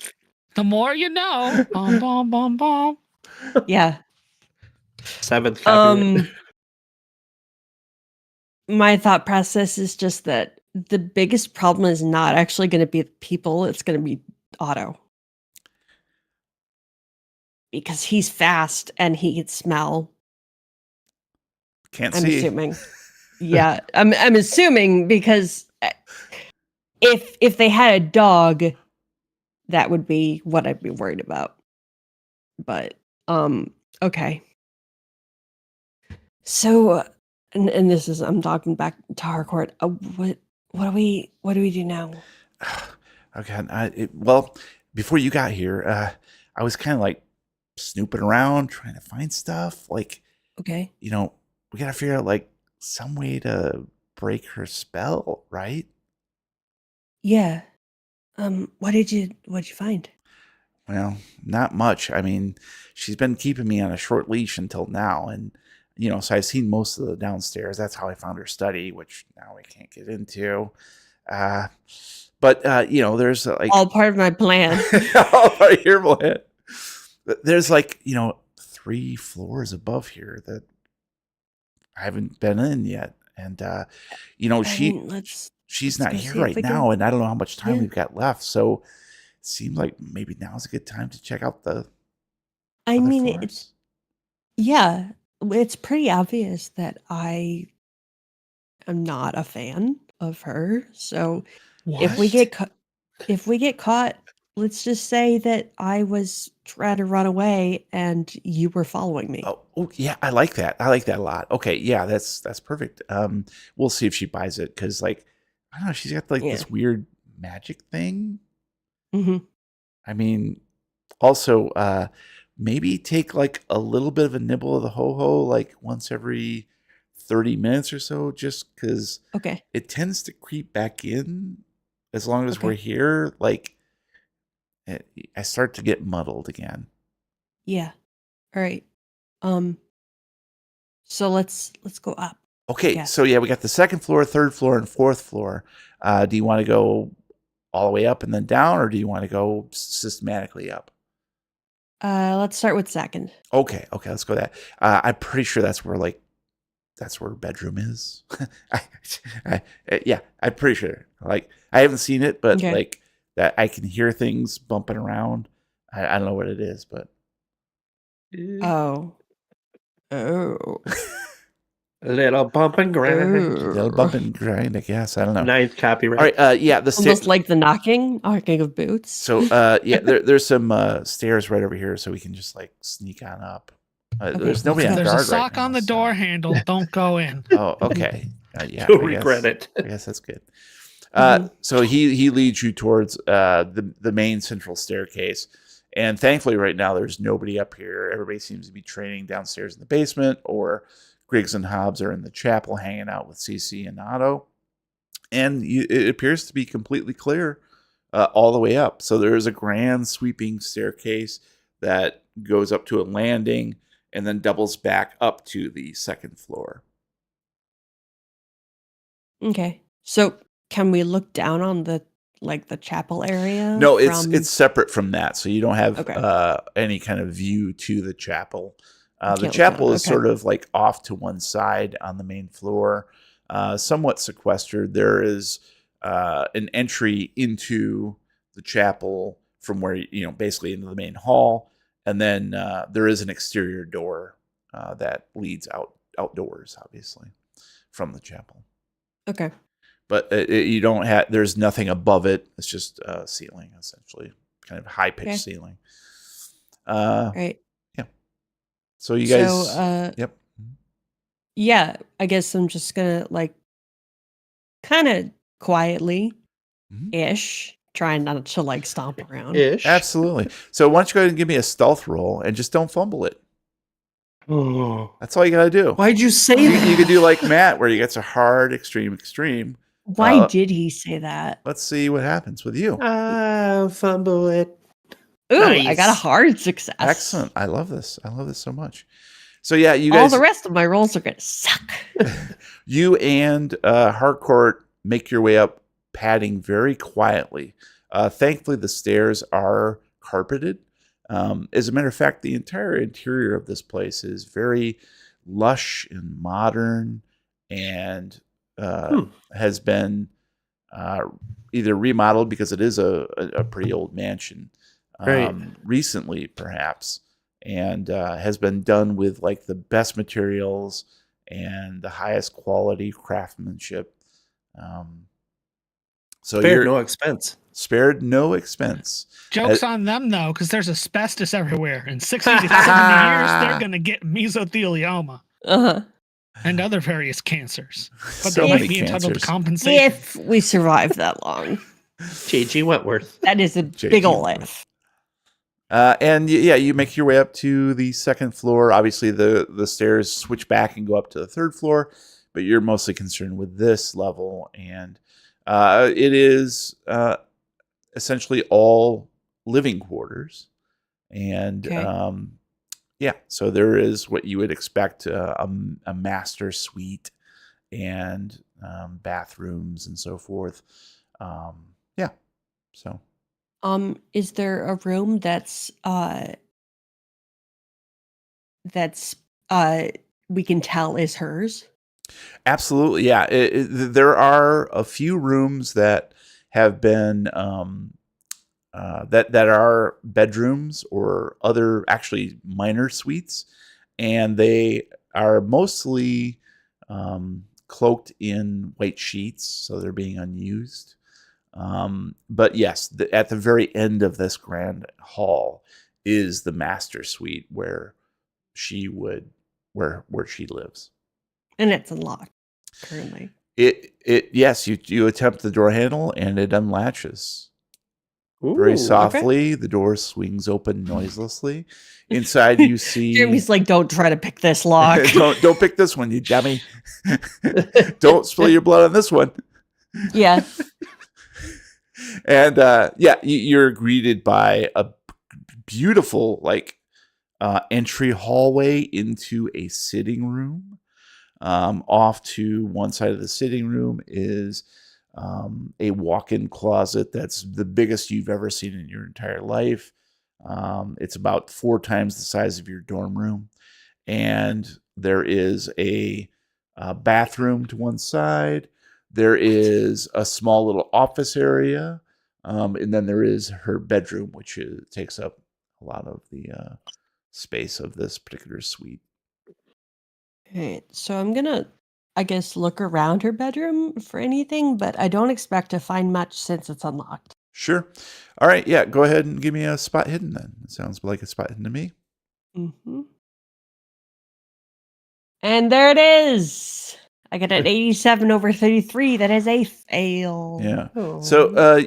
the more you know. Bom, bom, bom, bom. Yeah. 7th copyright. My thought process is just that the biggest problem is not actually going to be the people; it's going to be Otto, because he's fast and he can smell. Can't I'm see. assuming. Yeah, I'm assuming because if they had a dog, that would be what I'd be worried about. But okay. So, and this is I'm talking back to Harcourt. What do we do now? Okay, well, before you got here, I was kind of like snooping around trying to find stuff. Like, Okay. we gotta figure out like some way to break her spell, right? Yeah. What'd you find? Well, not much. I mean, she's been keeping me on a short leash until now, and so I've seen most of the downstairs. That's how I found her study, which now we can't get into. Uh, but there's like All part of my plan. all part of your plan. There's like 3 floors above here that I haven't been in yet, and she's not go here see if right we now, can- and I don't know how much time Yeah. we've got left. So it seems like maybe now's a good time to check out the I other mean, floors. it's pretty obvious that I am not a fan of her. So if we get caught, let's just say that I was trying to run away and you were following me. Oh, yeah, I like that. I like that a lot. Okay, yeah, that's perfect. We'll see if she buys it because, like, I don't know, she's got like Yeah. this weird magic thing. hmm I mean, also, maybe take like a little bit of a nibble of the ho ho, like once every 30 minutes or so, just because Okay. it tends to creep back in as long as we're Okay. here. Like, I start to get muddled again. Yeah. All right. Um. So let's go up. Okay, Yes. so yeah, we got the second floor, third floor, and fourth floor. Do you want to go all the way up and then down, or do you want to go systematically up? Let's start with second. Okay, let's go that. I'm pretty sure that's where her bedroom is. Yeah, I'm pretty sure. Like, I haven't seen it, but Okay. like that, I can hear things bumping around. I don't know what it is, but Oh. A little bump and grind. they'll bump and grind. I guess I don't know. Ninth copyright. All right, yeah, the Almost like the knocking of boots. So, yeah, there's some stairs right over here, so we can just like sneak on up. Okay, There's nobody on let's go. There's a guard right sock on now, the so- door handle. Don't go in. Oh, okay. Yeah, You'll I regret guess- it. I guess that's good. Mhm. So he leads you towards the main central staircase, and thankfully, right now there's nobody up here. Everybody seems to be training downstairs in the basement, or Griggs and Hobbs are in the chapel hanging out with CC and Otto. And it appears to be completely clear all the way up. So there is a grand sweeping staircase that goes up to a landing and then doubles back up to the second floor. Okay. So can we look down on the chapel area? No, it's from- it's separate from that, so you don't have Okay. any kind of view to the chapel. The Can't look chapel down, is okay. sort of like off to one side on the main floor, somewhat sequestered. There is an entry into the chapel from where basically into the main hall, and then there is an exterior door that leads outdoors, obviously, from the chapel. Okay. But you don't have. There's nothing above it. It's just ceiling, essentially, kind of high pitched Okay. ceiling. Right. So you guys. So Yep. yeah, I guess I'm just gonna kind of quietly Mhm. ish, trying not to stomp around. Ish. Absolutely. So why don't you go ahead and give me a stealth roll and just don't fumble it. Oh. That's all you got to do. Why'd you say You, that? you could do like Matt, where you get a hard, extreme. Why did he say that? Let's see what happens with you. Fumble it. Ooh, I got a Nice. hard success. Excellent. I love this. I love this so much. So yeah, you All guys. the rest of my rolls are gonna suck. You and Harcourt make your way up, padding very quietly. Thankfully, the stairs are carpeted. As a matter of fact, the entire interior of this place is very lush and modern, and has been either remodeled because it is a pretty old mansion, Right. recently perhaps, and has been done with like the best materials and the highest quality craftsmanship. So Spared you're no expense. spared no expense. Joke's on them, though, because there's asbestos everywhere. In 60 to 70 years, they're going to get mesothelioma. Uh-huh. and other various cancers. But So they many might be entitled to cancers. compensation. If we survive that long, J.G. Wentworth. that is a J.G. big ol' Wentworth. if. And yeah, you make your way up to the second floor. Obviously, the stairs switch back and go up to the third floor, but you're mostly concerned with this level. And it is essentially all living quarters. And Okay. yeah, so there is what you would expect, a master suite and bathrooms and so forth. Yeah, so. Is there a room that's we can tell is hers? Absolutely, yeah. There are a few rooms that have been that are bedrooms or other actually minor suites, and they are mostly cloaked in white sheets, so they're being unused. But yes, at the very end of this grand hall is the master suite where she would where she lives. And it's unlocked currently. It yes, you attempt the door handle and it unlatches. Very Ooh. softly, the door swings open noiselessly. Inside you see Jeremy's like, don't try to pick this lock. don't pick this one, you dummy. Don't spill your blood on this one. Yeah. And yeah, you're greeted by a beautiful entry hallway into a sitting room. Off to one side of the sitting room is a walk-in closet that's the biggest you've ever seen in your entire life. It's about 4 times the size of your dorm room. And there is a bathroom to one side. There is a small little office area. And then there is her bedroom, which takes up a lot of the space of this particular suite. Alright, so I'm gonna, I guess, look around her bedroom for anything, but I don't expect to find much since it's unlocked. Sure. All right. Yeah. Go ahead and give me a spot hidden then. It sounds like a spot hidden to me. Mm-hmm. And there it is. I got an 87 over 33. That is a fail. Yeah. Oh. So I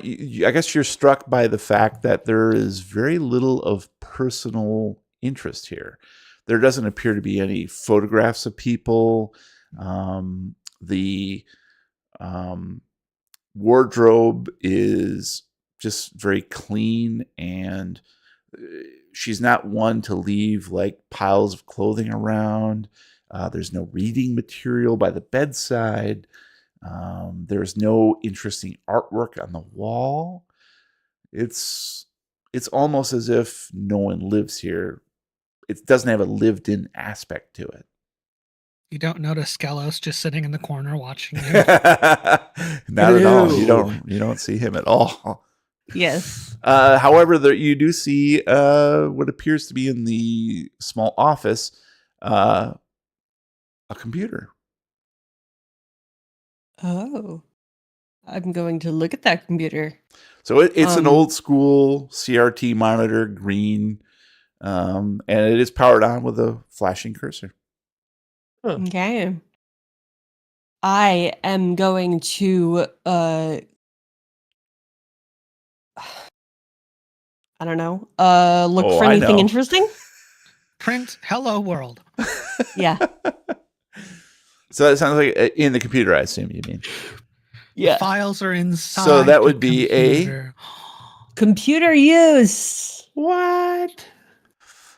guess you're struck by the fact that there is very little of personal interest here. There doesn't appear to be any photographs of people. The wardrobe is just very clean, and she's not one to leave like piles of clothing around. There's no reading material by the bedside. There's no interesting artwork on the wall. It's almost as if no one lives here. It doesn't have a lived-in aspect to it. You don't notice Skelos just sitting in the corner watching you. Not at all. You Hello. don't see him at all. Yes. However, you do see what appears to be in the small office a computer. Oh. I'm going to look at that computer. So it's an Um, old school CRT monitor, green, and it is powered on with a flashing cursor. Huh. Okay. I am going to I don't know. Look Oh, for I anything know. interesting? Print "Hello World." Yeah. So that sounds like in the computer, I assume you mean. Yeah. Files are inside. So that the would be computer. Computer use. What?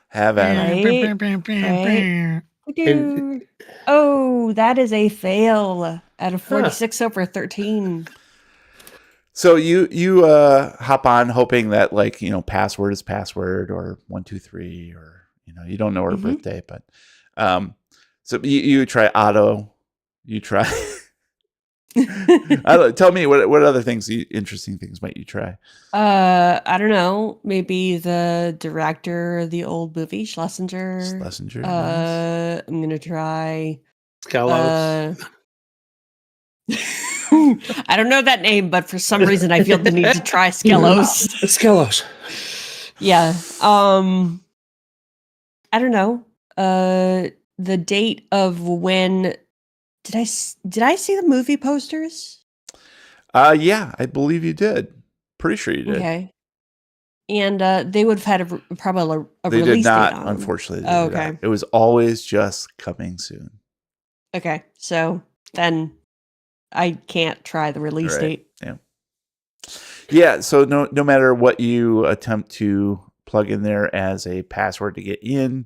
Have at it. Right. And- Oh, that is a fail at a 46 over 13. So you hop on hoping that password is password or 123 or you don't know her Mhm. birthday, but so you try auto, you try. Tell me what other things, interesting things might you try? I don't know. Maybe the director of the old movie, Schlesinger. Schlesinger. Nice. I'm gonna try. Skelos. I don't know that name, but for some reason I feel the need to try Skelos. Skelos. Yeah. I don't know. The date of when did I see the movie posters? Yeah, I believe you did. Pretty sure you did. Okay. And they would have had probably a They release did not, date on them. unfortunately. They Oh, did not. okay. It was always just coming soon. Okay. So then I can't try the release Right. date. Yeah. Yeah. So no matter what you attempt to plug in there as a password to get in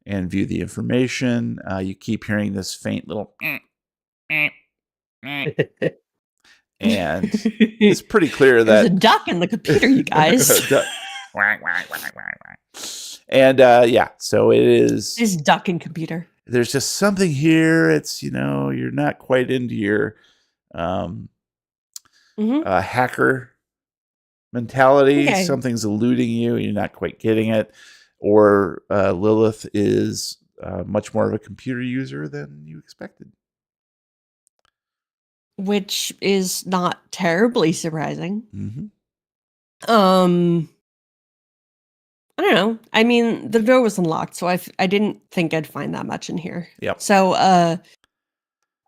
and view the information, you keep hearing this faint little and it's pretty clear There's a that duck in the computer, you guys. and yeah, so it is This duck in computer. there's just something here. It's, you're not quite into your hacker mentality. Okay. Something's eluding you. You're not quite getting it. Or Lilith is much more of a computer user than you expected. Which is not terribly surprising. Mm-hmm. I don't know. I mean, the door was unlocked, so I didn't think I'd find that much in here. Yep. So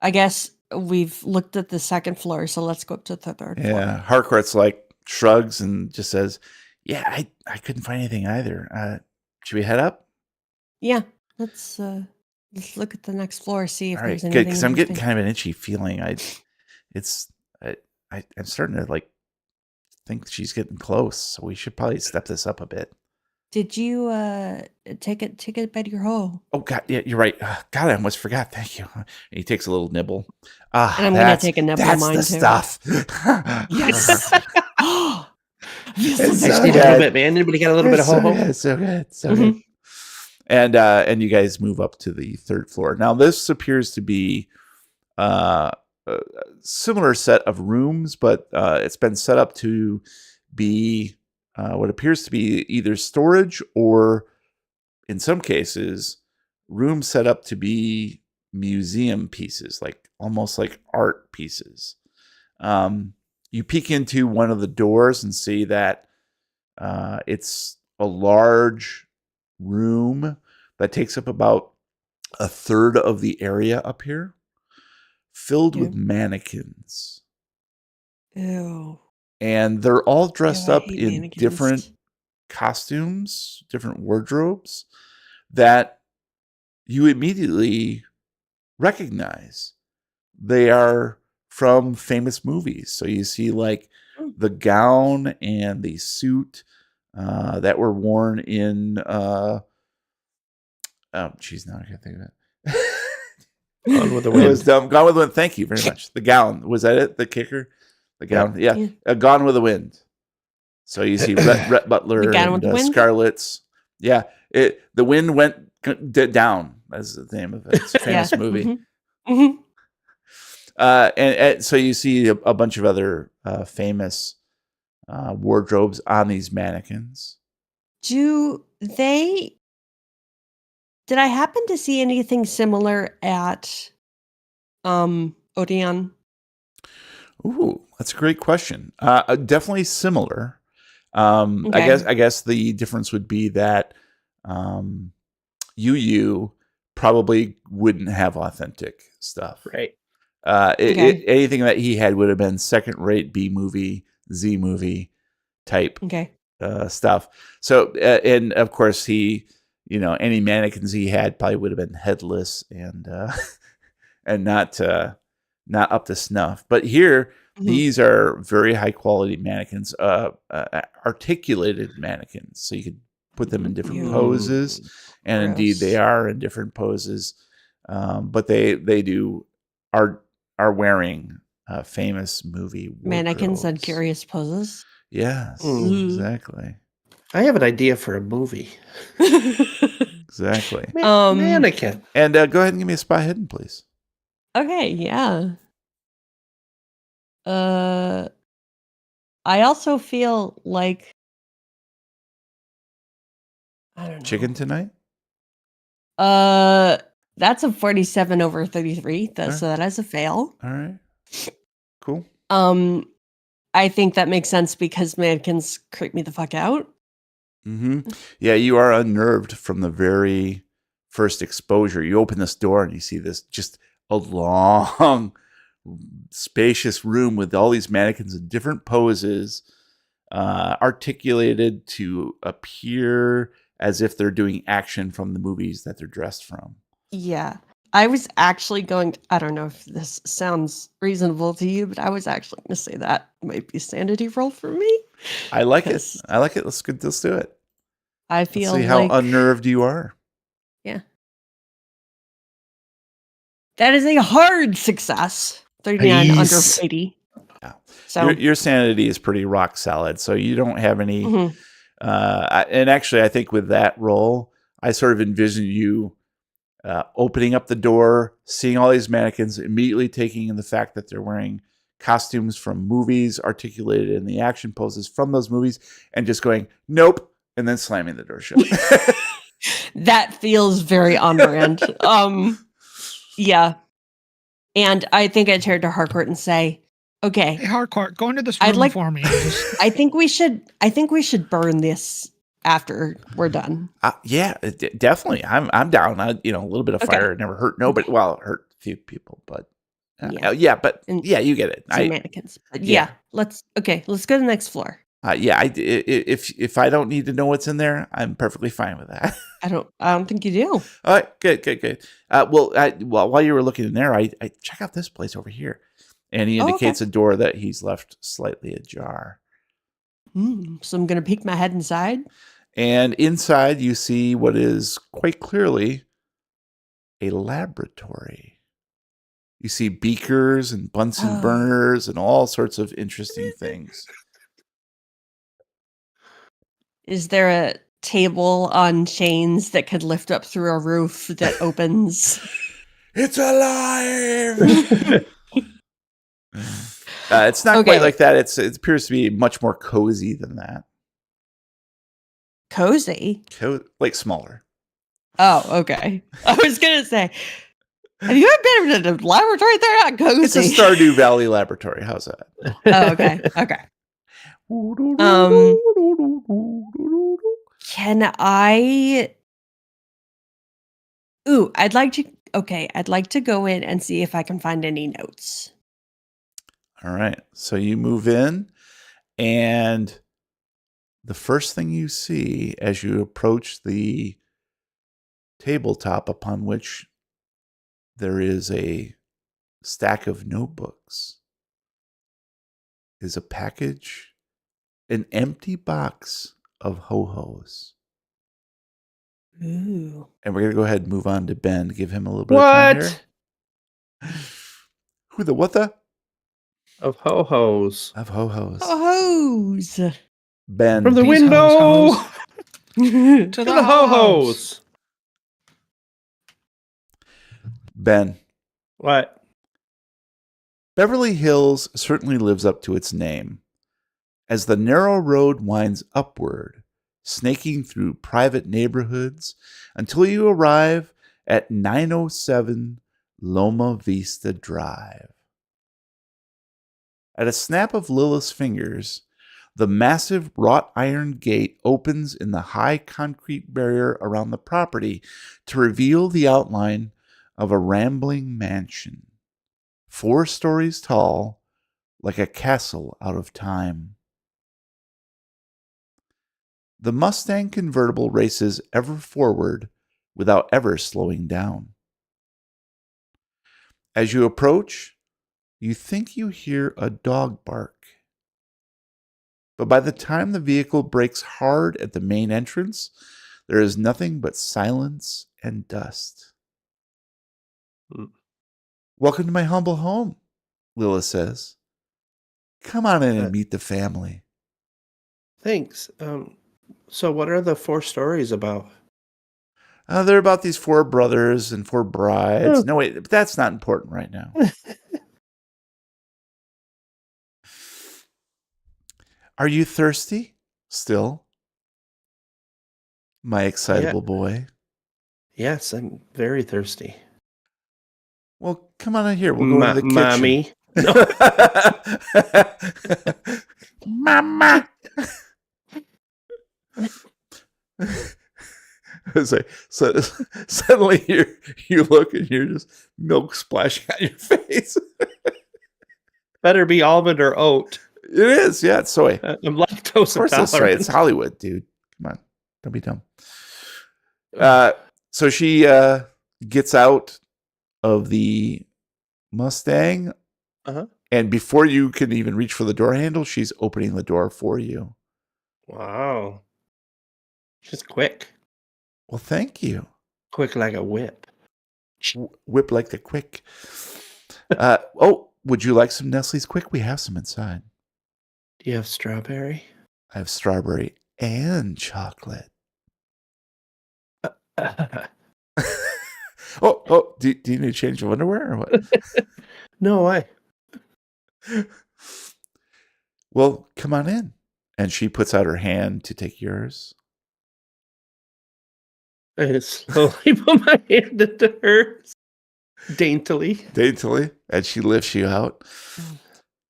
I guess we've looked at the second floor, so let's go up to the third floor. Yeah. Harcourt's like shrugs and just says, yeah, I couldn't find anything either. Should we head up? Yeah. Let's look at the next floor, see if All right, there's good, anything. because I'm getting interesting. kind of an itchy feeling. I'm starting to like think she's getting close, so we should probably step this up a bit. Did you take it by your hole? Oh God, yeah, you're right. God, I almost forgot. Thank you. And he takes a little nibble. And I'm gonna take a nibble of That's mine the too. stuff. Yes. It's I so just need a good. little bit, man. Anybody got a little bit of so ho-ho? good, so good, so Mhm. good. And you guys move up to the third floor. Now this appears to be a similar set of rooms, but it's been set up to be what appears to be either storage or, in some cases, rooms set up to be museum pieces, like almost like art pieces. You peek into one of the doors and see that it's a large room that takes up about a third of the area up here, filled with Yeah. mannequins. Ew. And they're all dressed Ew, I up hate in mannequins. different costumes, different wardrobes that you immediately recognize. They are from famous movies. So you see like the gown and the suit that were worn in oh geez, now I can't think of it. Gone with the It was Wind. dumb. Gone with the Wind. Thank you very much. The gown, was that it? The kicker, the gown. Yeah, Yeah. Gone with the Wind. So you see Rhett Butler The Gone and with the Wind? Scarlett's. Yeah, the wind went down. That's the name of it. It's a famous movie. Mhm. Mhm. And so you see a bunch of other famous wardrobes on these mannequins. Did I happen to see anything similar at Odeon? Ooh, that's a great question. Definitely similar. Okay. I guess the difference would be that UU probably wouldn't have authentic stuff. Right. Okay. Anything that he had would have been second-rate B movie, Z movie type Okay. stuff. So, and of course, he, any mannequins he had probably would have been headless and and not up to snuff. But here, Mhm. these are very high quality mannequins, articulated mannequins, so you could put them in different Ew. poses, and indeed they Gross. are in different poses. But they are wearing famous movie Mannequins and wardrobes. curious poses. Yes, Mm. exactly. I have an idea for a movie. Exactly. Mannequin. And go ahead and give me a spot hidden, please. Okay, yeah. I also feel like I don't know. Chicken tonight? That's a 47 over 33. So that is a fail. All right. Cool. I think that makes sense because mannequins creep me the fuck out. Mm-hmm. Yeah, you are unnerved from the very first exposure. You open this door and you see this just a long, spacious room with all these mannequins in different poses, articulated to appear as if they're doing action from the movies that they're dressed from. Yeah. I was actually going, I don't know if this sounds reasonable to you, but I was actually going to say that might be sanity roll for me. I like it. 'Cause I like it. Let's do it. I Let's feel see how like unnerved you are. that is a hard success. 39 Nice. under 80. Yeah. So Your sanity is pretty rock solid, so you don't have any. mhm. And actually, I think with that roll, I sort of envision you opening up the door, seeing all these mannequins, immediately taking in the fact that they're wearing costumes from movies, articulated in the action poses from those movies, and just going, nope, and then slamming the door shut. That feels very on brand. Yeah. And I think I turn to Harcourt and say, okay, Hey, Harcourt, go into this I'd room like- for me. Just- I think we should burn this after we're done. Yeah, definitely. I'm down. A little bit of Okay. fire never hurt nobody. Well, it hurt a few people, but Yeah. but And yeah, you get it. some mannequins. But yeah, let's go to the next floor. If I don't need to know what's in there, I'm perfectly fine with that. I don't think you do. All right, good. While you were looking in there, I check out this place over here, and he indicates a door that he's left slightly ajar. So I'm gonna peek my head inside. And inside, you see what is quite clearly a laboratory. You see beakers and Bunsen burners and all sorts of interesting things. Is there a table on chains that could lift up through a roof that opens? It's alive! It's not quite like that. It appears to be much more cozy than that. Cozy? Like smaller. Oh, okay. I was gonna say, have you ever been in a laboratory? They're not cozy. It's a Stardew Valley laboratory. How's that? Oh, okay. Can I? Ooh, I'd like to go in and see if I can find any notes. All right. So you move in, and the first thing you see as you approach the tabletop upon which there is a stack of notebooks is a package, an empty box of ho-hos. Ooh. And we're going to go ahead and move on to Ben to give him a little bit of time here. Who the what the? Of ho-hos. Of ho-hos. Hose. Ben. From the Peace, window! hose. To To The ho-hos! Ben. What? Beverly Hills certainly lives up to its name. As the narrow road winds upward, snaking through private neighborhoods until you arrive at 907 Loma Vista Drive. At a snap of Lilith's fingers, the massive wrought iron gate opens in the high concrete barrier around the property to reveal the outline of a rambling mansion, 4 stories tall, like a castle out of time. The Mustang convertible races ever forward without ever slowing down. As you approach, you think you hear a dog bark. But by the time the vehicle brakes hard at the main entrance, there is nothing but silence and dust. Welcome to my humble home, Lilith says. Come on in and meet the family. Thanks. So what are the 4 stories about? They're about these 4 brothers and 4 brides. No, wait, that's not important right now. Are you thirsty still? My excitable boy. Yes, I'm very thirsty. Well, come on in here. We'll go into the kitchen. Mommy. Mama. It's like, so suddenly you look and you're just milk splashing on your face. Better be almond or oat. It is, yeah, it's soy. I'm lactose Of course, that's soy. intolerant. It's Hollywood, dude. Come on, don't be dumb. So she gets out of the Mustang, and before you can even reach for the door handle, she's opening the door for you. Wow. She's quick. Well, thank you. Quick like a whip. Whip like the quick. Would you like some Nestle's Quick? We have some inside. Do you have strawberry? I have strawberry and chocolate. Do you need to change of underwear or what? No way. Well, come on in. And she puts out her hand to take yours. I slowly put my hand into hers. Daintily. And she lifts you out.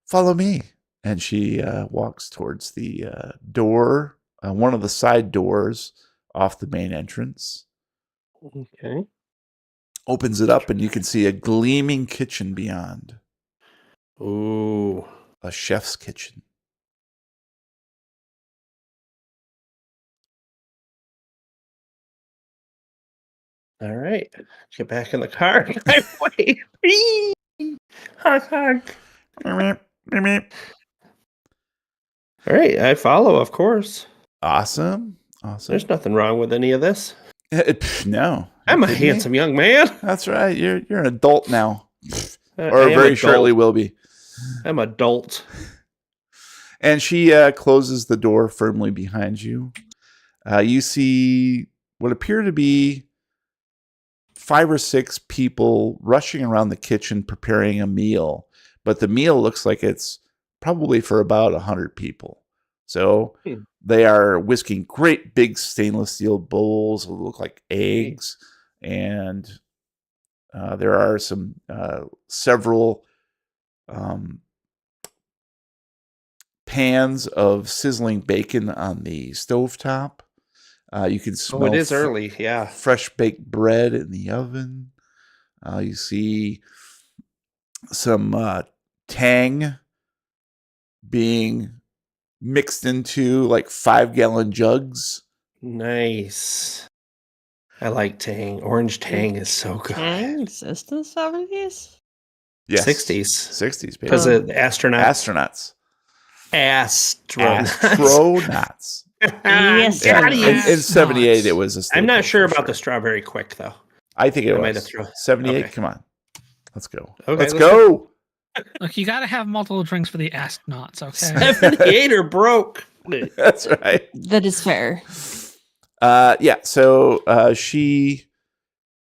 Follow me. And she walks towards the door, one of the side doors off the main entrance. Okay. Opens it up, and you can see a gleaming kitchen beyond. Ooh. A chef's kitchen. All right. Get back in the car. Wait. Honk, honk. All right. I follow, of course. Awesome. There's nothing wrong with any of this. No. I'm a handsome young man. That's right. You're an adult now. Or I am very adult. shortly will be. I'm adult. And she closes the door firmly behind you. You see what appear to be 5 or 6 people rushing around the kitchen preparing a meal. But the meal looks like it's probably for about 100 people. So they are whisking great big stainless steel bowls that look like eggs. And there are several pans of sizzling bacon on the stovetop. You can smell it is early, yeah. Fresh baked bread in the oven. You see some tang being mixed into like 5-gallon jugs. Nice. I like Tang. Orange Tang is so good. Tang exist in the 70s? Yes. 60s. 60s, baby. Because of Astronauts. Astronauts. Yes. In 78, it was a staple. I'm not sure about sure. the strawberry quick, though. I think it might was. have 78, okay. Come on. Let's go. Okay, let's go. Look, you got to have multiple drinks for the astronauts, okay? 78 or broke. That's right. That is fair. So she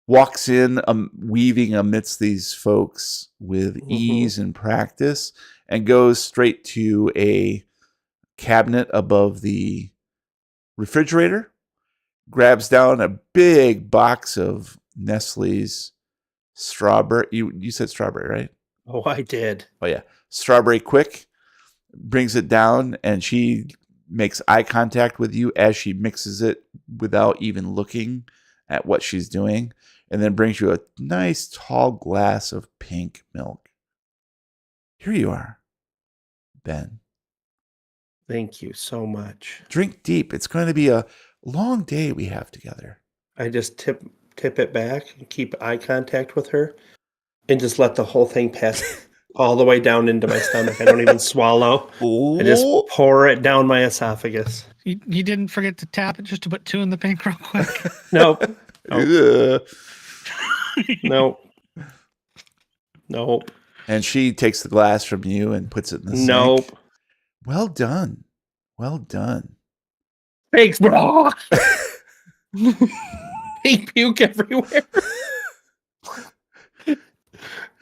walks in, weaving amidst these folks with ease and practice, and goes straight to a cabinet above the refrigerator, grabs down a big box of Nestle's strawberry. You said strawberry, right? Oh, I did. Oh, yeah. Strawberry Quick, brings it down, and she makes eye contact with you as she mixes it without even looking at what she's doing, and then brings you a nice tall glass of pink milk. Here you are, Ben. Thank you so much. Drink deep. It's going to be a long day we have together. I just tip it back and keep eye contact with her and just let the whole thing pass all the way down into my stomach. I don't even swallow. Ooh. I just pour it down my esophagus. You didn't forget to tap it just to put 2 in the pink real quick. Nope. Ugh. Nope. And she takes the glass from you and puts it in the sink. Nope. Well done. Thanks, bro. Pink puke everywhere.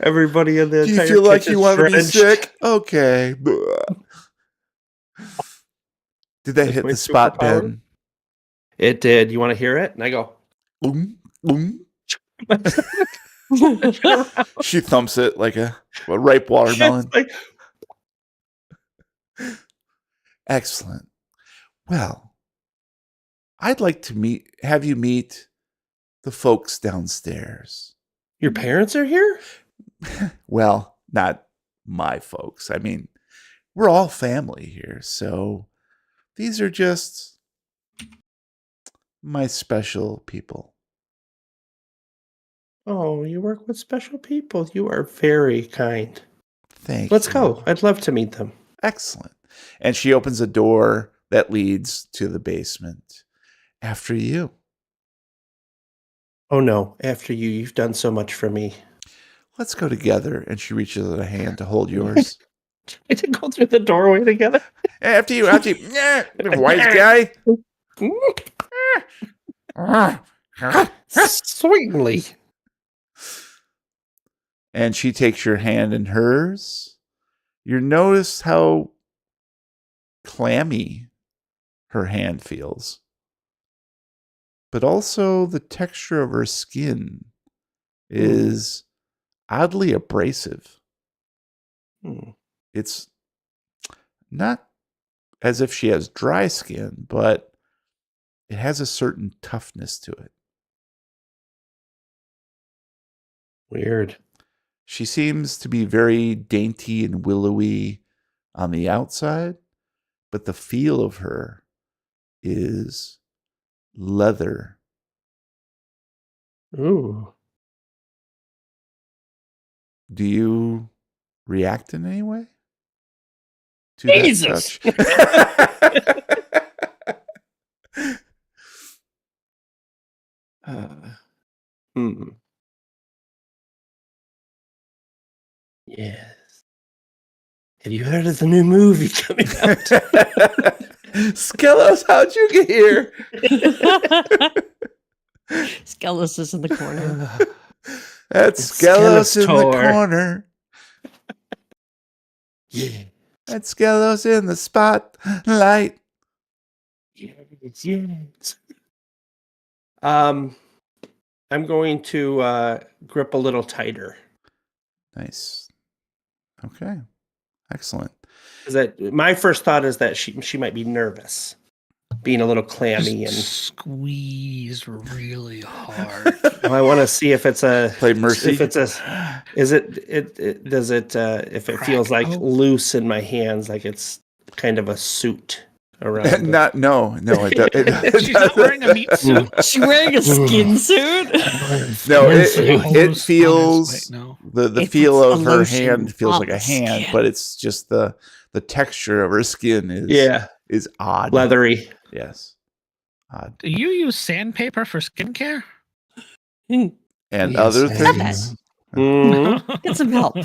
Everybody in the Do you entire feel like you kitchen's want to be drenched. sick? Okay. Did that hit my the spot, superpower? Ben? It did. You want to hear it? And I go, Boom, boom. She thumps it like a ripe watermelon. It's like, Excellent. Well, I'd like to have you meet the folks downstairs. Your parents are here? Well, not my folks. I mean, we're all family here, so these are just my special people. Oh, you work with special people. You are very kind. Let's go. I'd love to meet them. Excellent. And she opens a door that leads to the basement. After you. Oh no, after you. You've done so much for me. Let's go together. And she reaches out a hand to hold yours. I did go through the doorway together. After you. Yeah, wise guy. Certainly. And she takes your hand in hers. You notice how clammy her hand feels. But also the texture of her skin is oddly abrasive. It's not as if she has dry skin, but it has a certain toughness to it. Weird. She seems to be very dainty and willowy on the outside, but the feel of her is leather. Ooh. Do you react in any way to Jesus. that touch? Yes. Have you heard of the new movie coming out? Skelos, how'd you get here? Skelos is in the corner. That's It's Skelos in the Skeletor. corner. Yeah. That's Skelos in the spotlight. Yes. I'm going to grip a little tighter. Nice. Okay. Excellent. Is that my first thought is that she might be nervous, being a little clammy, and Squeeze really hard. I want to see if it's a Play mercy. If it's a, is it does it if it Crack feels like open. loose in my hands, like it's kind of a suit around. No. She's not wearing a meat suit. She wearing a skin suit? No, Hold it his- feels wait, no. the It feel puts of a her lotion hand feels on like a the hand, skin. but it's just the texture of her skin is odd. Leathery. Yes. Odd. Do you use sandpaper for skincare? And Yes, other I things. Mhm. Get some help.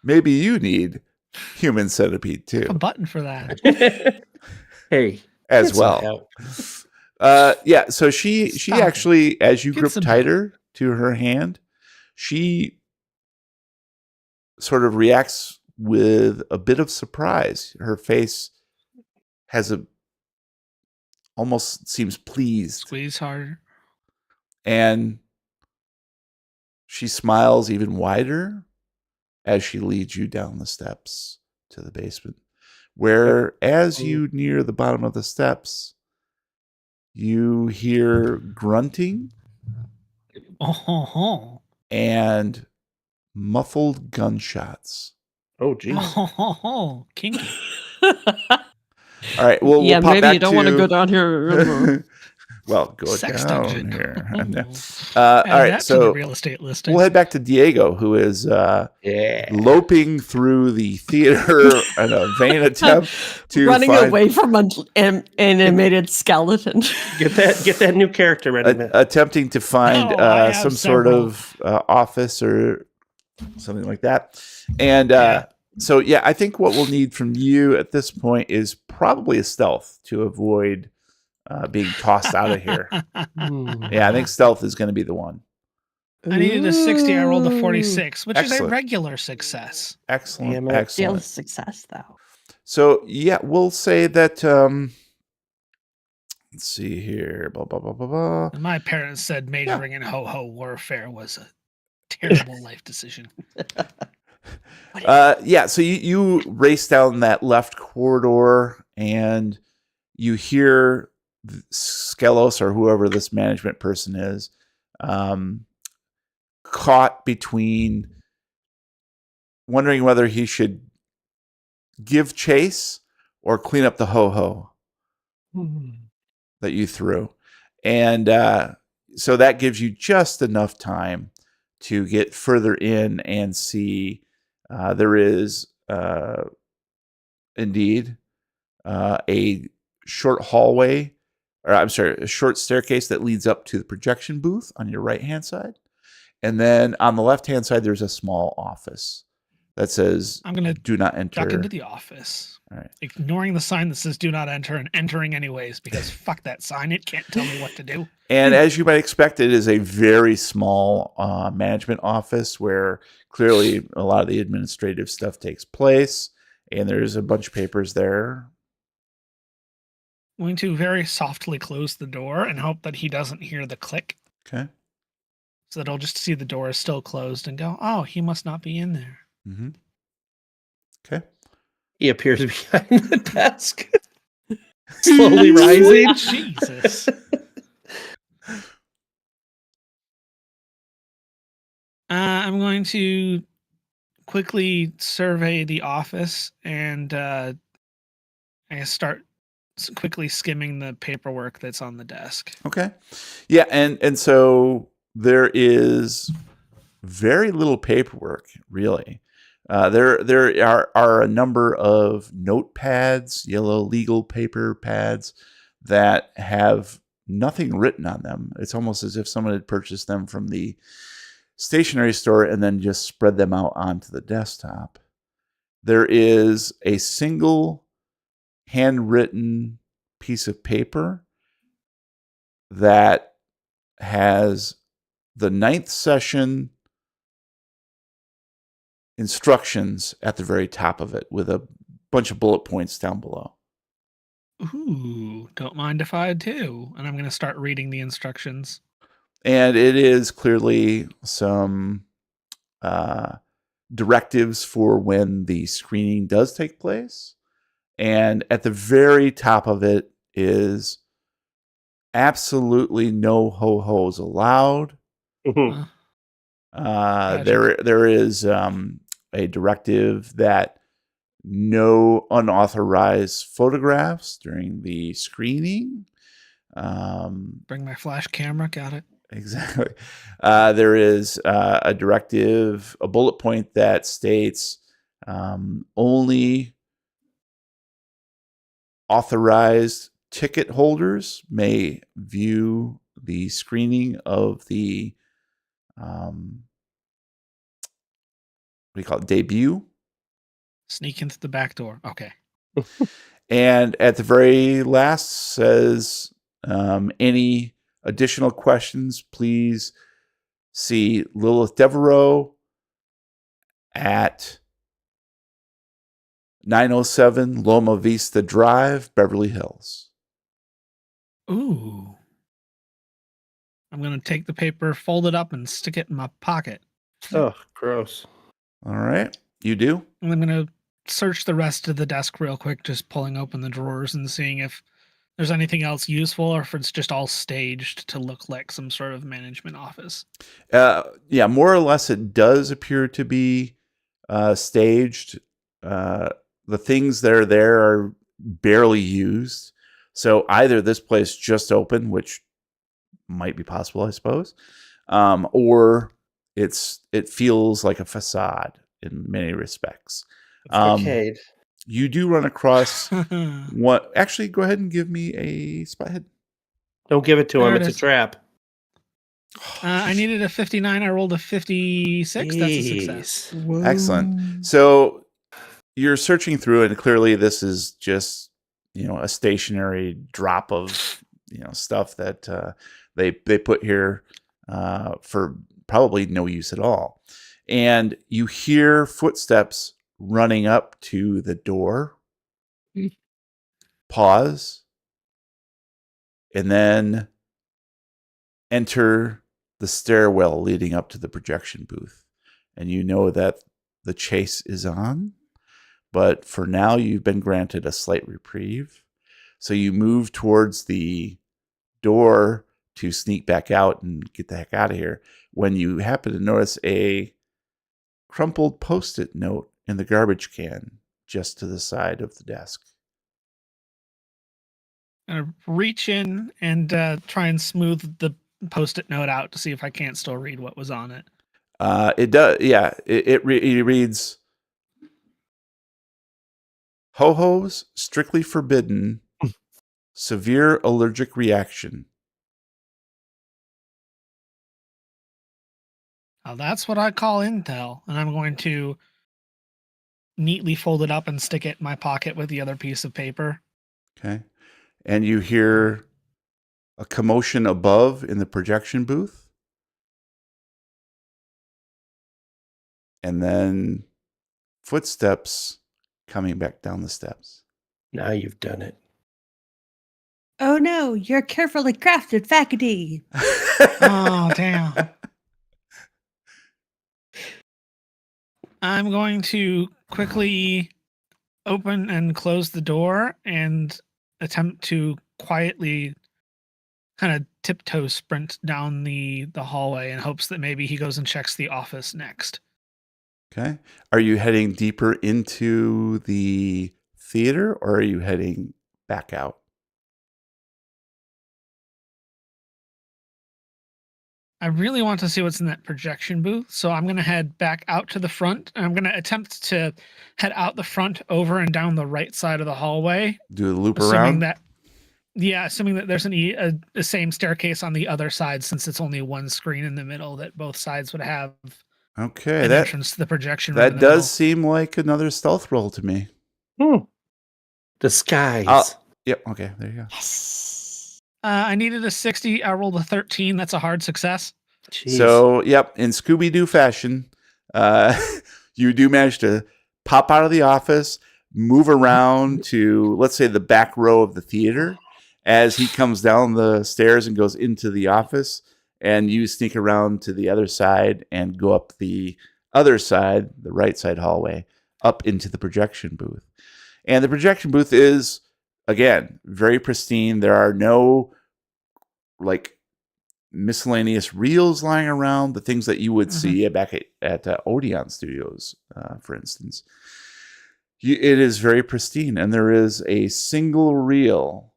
Maybe you need human centipede too, A button for that. Hey, as get some well. help. Yeah. So she Stop it. actually, as you Get grip some tighter to her hand, she sort of reacts with a bit of surprise. Her face has almost seems pleased, Squeeze harder. and she smiles even wider as she leads you down the steps to the basement, where as you near the bottom of the steps, you hear grunting Oh, and muffled gunshots. Oh, geez. kinky. All right, we'll Yeah, pop maybe back you don't to... want to go down here. Well, go Sex down dungeon. here. Oh. All Add right, that to so the real estate listing. we'll head back to Diego, who is Yeah. loping through the theater in a vain attempt to Running find, away from an animated skeleton. Get that new character ready, man. attempting to find Oh, I have some sort several. of office or something like that. And Yeah. so, yeah, I think what we'll need from you at this point is probably a stealth to avoid being tossed out of here. Yeah, I think stealth is going to be the one. I needed a 60. I rolled a 46, which is a Excellent. regular success. Excellent. Damn it. Excellent. Still success, though. So, yeah, we'll say that, let's see here. Blah, blah, blah, blah, blah. And my parents said majoring in ho-ho warfare was a terrible life decision. Yeah, so you race down that left corridor and you hear Skelos, or whoever this management person is, caught between wondering whether he should give chase or clean up the ho-ho that you threw. And so that gives you just enough time to get further in and see there is indeed a short hallway, or I'm sorry, a short staircase that leads up to the projection booth on your right-hand side. And then on the left-hand side, there's a small office that says, I'm going to do not enter. duck into the office. All right. Ignoring the sign that says do not enter and entering anyways, because fuck that sign. It can't tell me what to do. And as you might expect, it is a very small management office where clearly a lot of the administrative stuff takes place. And there's a bunch of papers there. I'm going to very softly close the door and hope that he doesn't hear the click. Okay. So that I'll just see the door is still closed and go, oh, he must not be in there. Mm-hmm. Okay. He appears behind the desk, slowly rising. Jesus. I'm going to quickly survey the office and I start quickly skimming the paperwork that's on the desk. Okay. Yeah, and so there is very little paperwork, really. There are a number of notepads, yellow legal paper pads that have nothing written on them. It's almost as if someone had purchased them from the stationery store and then just spread them out onto the desktop. There is a single handwritten piece of paper that has the 9th session instructions at the very top of it with a bunch of bullet points down below. Ooh, don't mind if I do. And I'm going to start reading the instructions. And it is clearly some directives for when the screening does take place. And at the very top of it is absolutely no ho-hos allowed. Mhm. Gotcha. There is a directive that no unauthorized photographs during the screening. Bring my flash camera. Got it. Exactly. There is a directive, a bullet point that states only authorized ticket holders may view the screening of the what do you call it? Debut. Sneak into the back door. Okay. And at the very last says any additional questions, please see Lilith Devereaux at 907 Loma Vista Drive, Beverly Hills. Ooh. I'm going to take the paper, fold it up, and stick it in my pocket. Oh, gross. All right. You do? And I'm going to search the rest of the desk real quick, just pulling open the drawers and seeing if there's anything else useful or if it's just all staged to look like some sort of management office. Yeah, more or less it does appear to be staged. The things that are there are barely used. So either this place just opened, which might be possible, I suppose, or it feels like a facade in many respects. Arcade. You do run across what? Actually, go ahead and give me a spot hidden. Don't give it to There him. it It's a is. trap. I needed a 59. I rolled a 56. That's a success. Jeez. Whoa. Excellent. So you're searching through, and clearly this is just a stationary drop of stuff that they put here for probably no use at all. And you hear footsteps running up to the door. Pause, and then enter the stairwell leading up to the projection booth. And you know that the chase is on, but for now you've been granted a slight reprieve. So you move towards the door to sneak back out and get the heck out of here when you happen to notice a crumpled Post-it note in the garbage can just to the side of the desk. I'm gonna reach in and try and smooth the Post-it note out to see if I can't still read what was on it. It does, yeah. It reads, "Ho-hos strictly forbidden. Severe allergic reaction." Now that's what I call intel, and I'm going to neatly fold it up and stick it in my pocket with the other piece of paper. Okay. And you hear a commotion above in the projection booth. And then footsteps coming back down the steps. Now you've done it. Oh no, your carefully crafted faculty. Oh, damn. I'm going to quickly open and close the door and attempt to quietly kind of tiptoe sprint down the hallway in hopes that maybe he goes and checks the office next. Okay. Are you heading deeper into the theater or are you heading back out? I really want to see what's in that projection booth, so I'm going to head back out to the front. And I'm going to attempt to head out the front over and down the right side of the hallway. Do a loop Assuming around? that there's a same staircase on the other side, since it's only one screen in the middle, that both sides would have Okay. an That entrance to the projection room. that does seem like another stealth roll to me. Disguise. Yep. Okay. There you go. Yes. I needed a 60. I rolled a 13. That's a hard success. Jeez. So, yep, in Scooby-Doo fashion, you do manage to pop out of the office, move around to, let's say, the back row of the theater as he comes down the stairs and goes into the office, and you sneak around to the other side and go up the other side, the right side hallway, up into the projection booth. And the projection booth is, again, very pristine. There are no, like, miscellaneous reels lying around, the things that you would see back at Odeon Studios, for instance. It is very pristine, and there is a single reel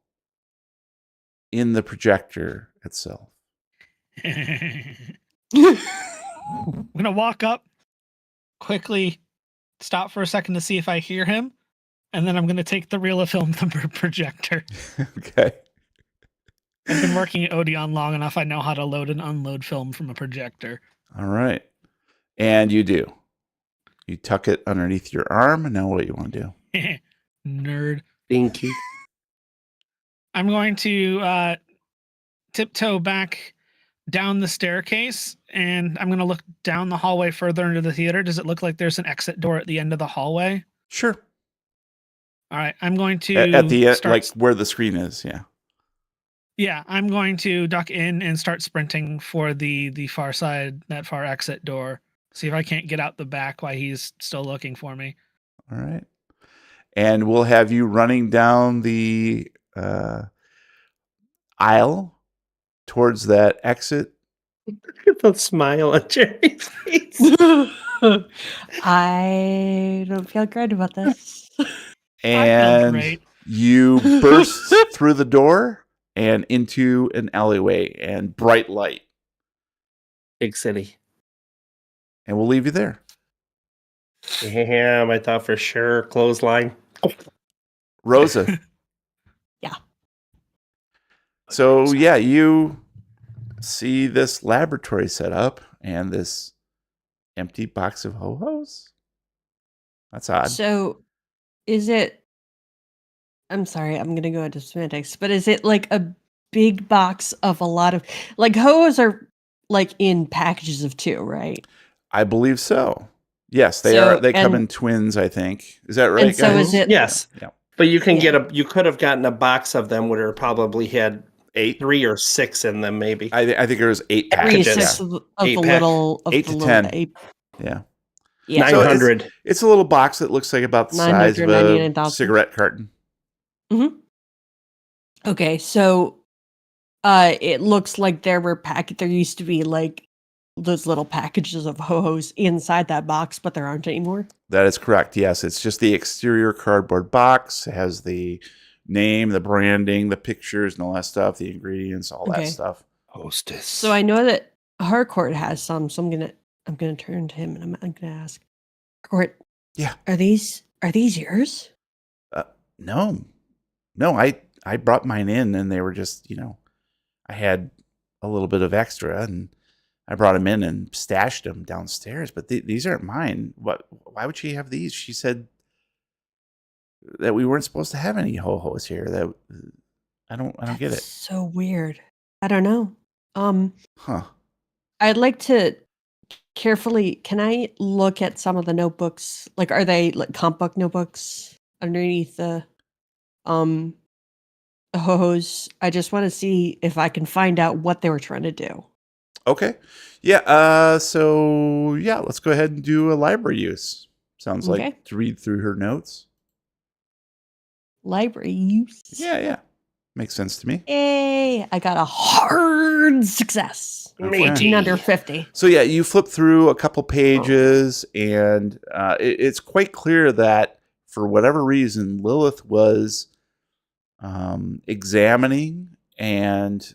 in the projector itself. I'm going to walk up, quickly stop for a second to see if I hear him, and then I'm going to take the reel of film from the projector. Okay. I've been working at Odeon long enough. I know how to load and unload film from a projector. All right. And you do. You tuck it underneath your arm, and now what do you want to do? Nerd. Thank you. I'm going to tiptoe back down the staircase, and I'm going to look down the hallway further into the theater. Does it look like there's an exit door at the end of the hallway? Sure. All right. I'm going to At the end, like where the screen is, yeah. Yeah, I'm going to duck in and start sprinting for the far side, that far exit door. See if I can't get out the back while he's still looking for me. All right. And we'll have you running down the aisle towards that exit. Look at the smile on Jerry's face. I don't feel great about this. I feel And great. you burst through the door and into an alleyway and bright light. Big city. And we'll leave you there. Damn, I thought for sure clothesline. Rosa. Yeah. So, yeah, you see this laboratory set up and this empty box of ho-hos. That's odd. So, is it? I'm sorry, I'm gonna go into semantics, but is it like a big box of a lot of like hos are like in packages of 2, right? I believe so. Yes, they So- are. They come and- in twins, I think. Is that right, And so guys? is it? Yes. Yeah. But you can Yeah. you could have gotten a box of them where it probably had 8? 3 or 6 in them, maybe. I think there was 8 3 packages. 6 of the 8 pack. little of 8 the to little 10. 8, Yeah. yeah. So 900. It's a little box that looks like about the size of a 999,000. cigarette carton. Mhm. Okay, so it looks like there used to be like those little packages of ho-hos inside that box, but there aren't anymore. That is correct. Yes, it's just the exterior cardboard box. It has the name, the branding, the pictures, and all that stuff, the ingredients, all that Okay. stuff. Hostess. So I know that Harcourt has some, so I'm gonna turn to him and I'm gonna ask, Harcourt, Yeah. are these yours? No, I brought mine in, and they were just, I had a little bit of extra, and I brought them in and stashed them downstairs. But these aren't mine. What? Why would she have these? She said that we weren't supposed to have any ho-hos here. That I don't get That's it. so weird. I don't know. Huh. I'd like to carefully. Can I look at some of the notebooks? Like, are they like comp book notebooks underneath the ho-hos? I just want to see if I can find out what they were trying to do. Okay. Yeah. So yeah, let's go ahead and do a library use. Sounds Okay. like to read through her notes. Library use. Yeah. Makes sense to me. Yay! I got a hard success. Okay. 14 under 50. So yeah, you flip through a couple pages, and it's quite clear that for whatever reason, Lilith was examining and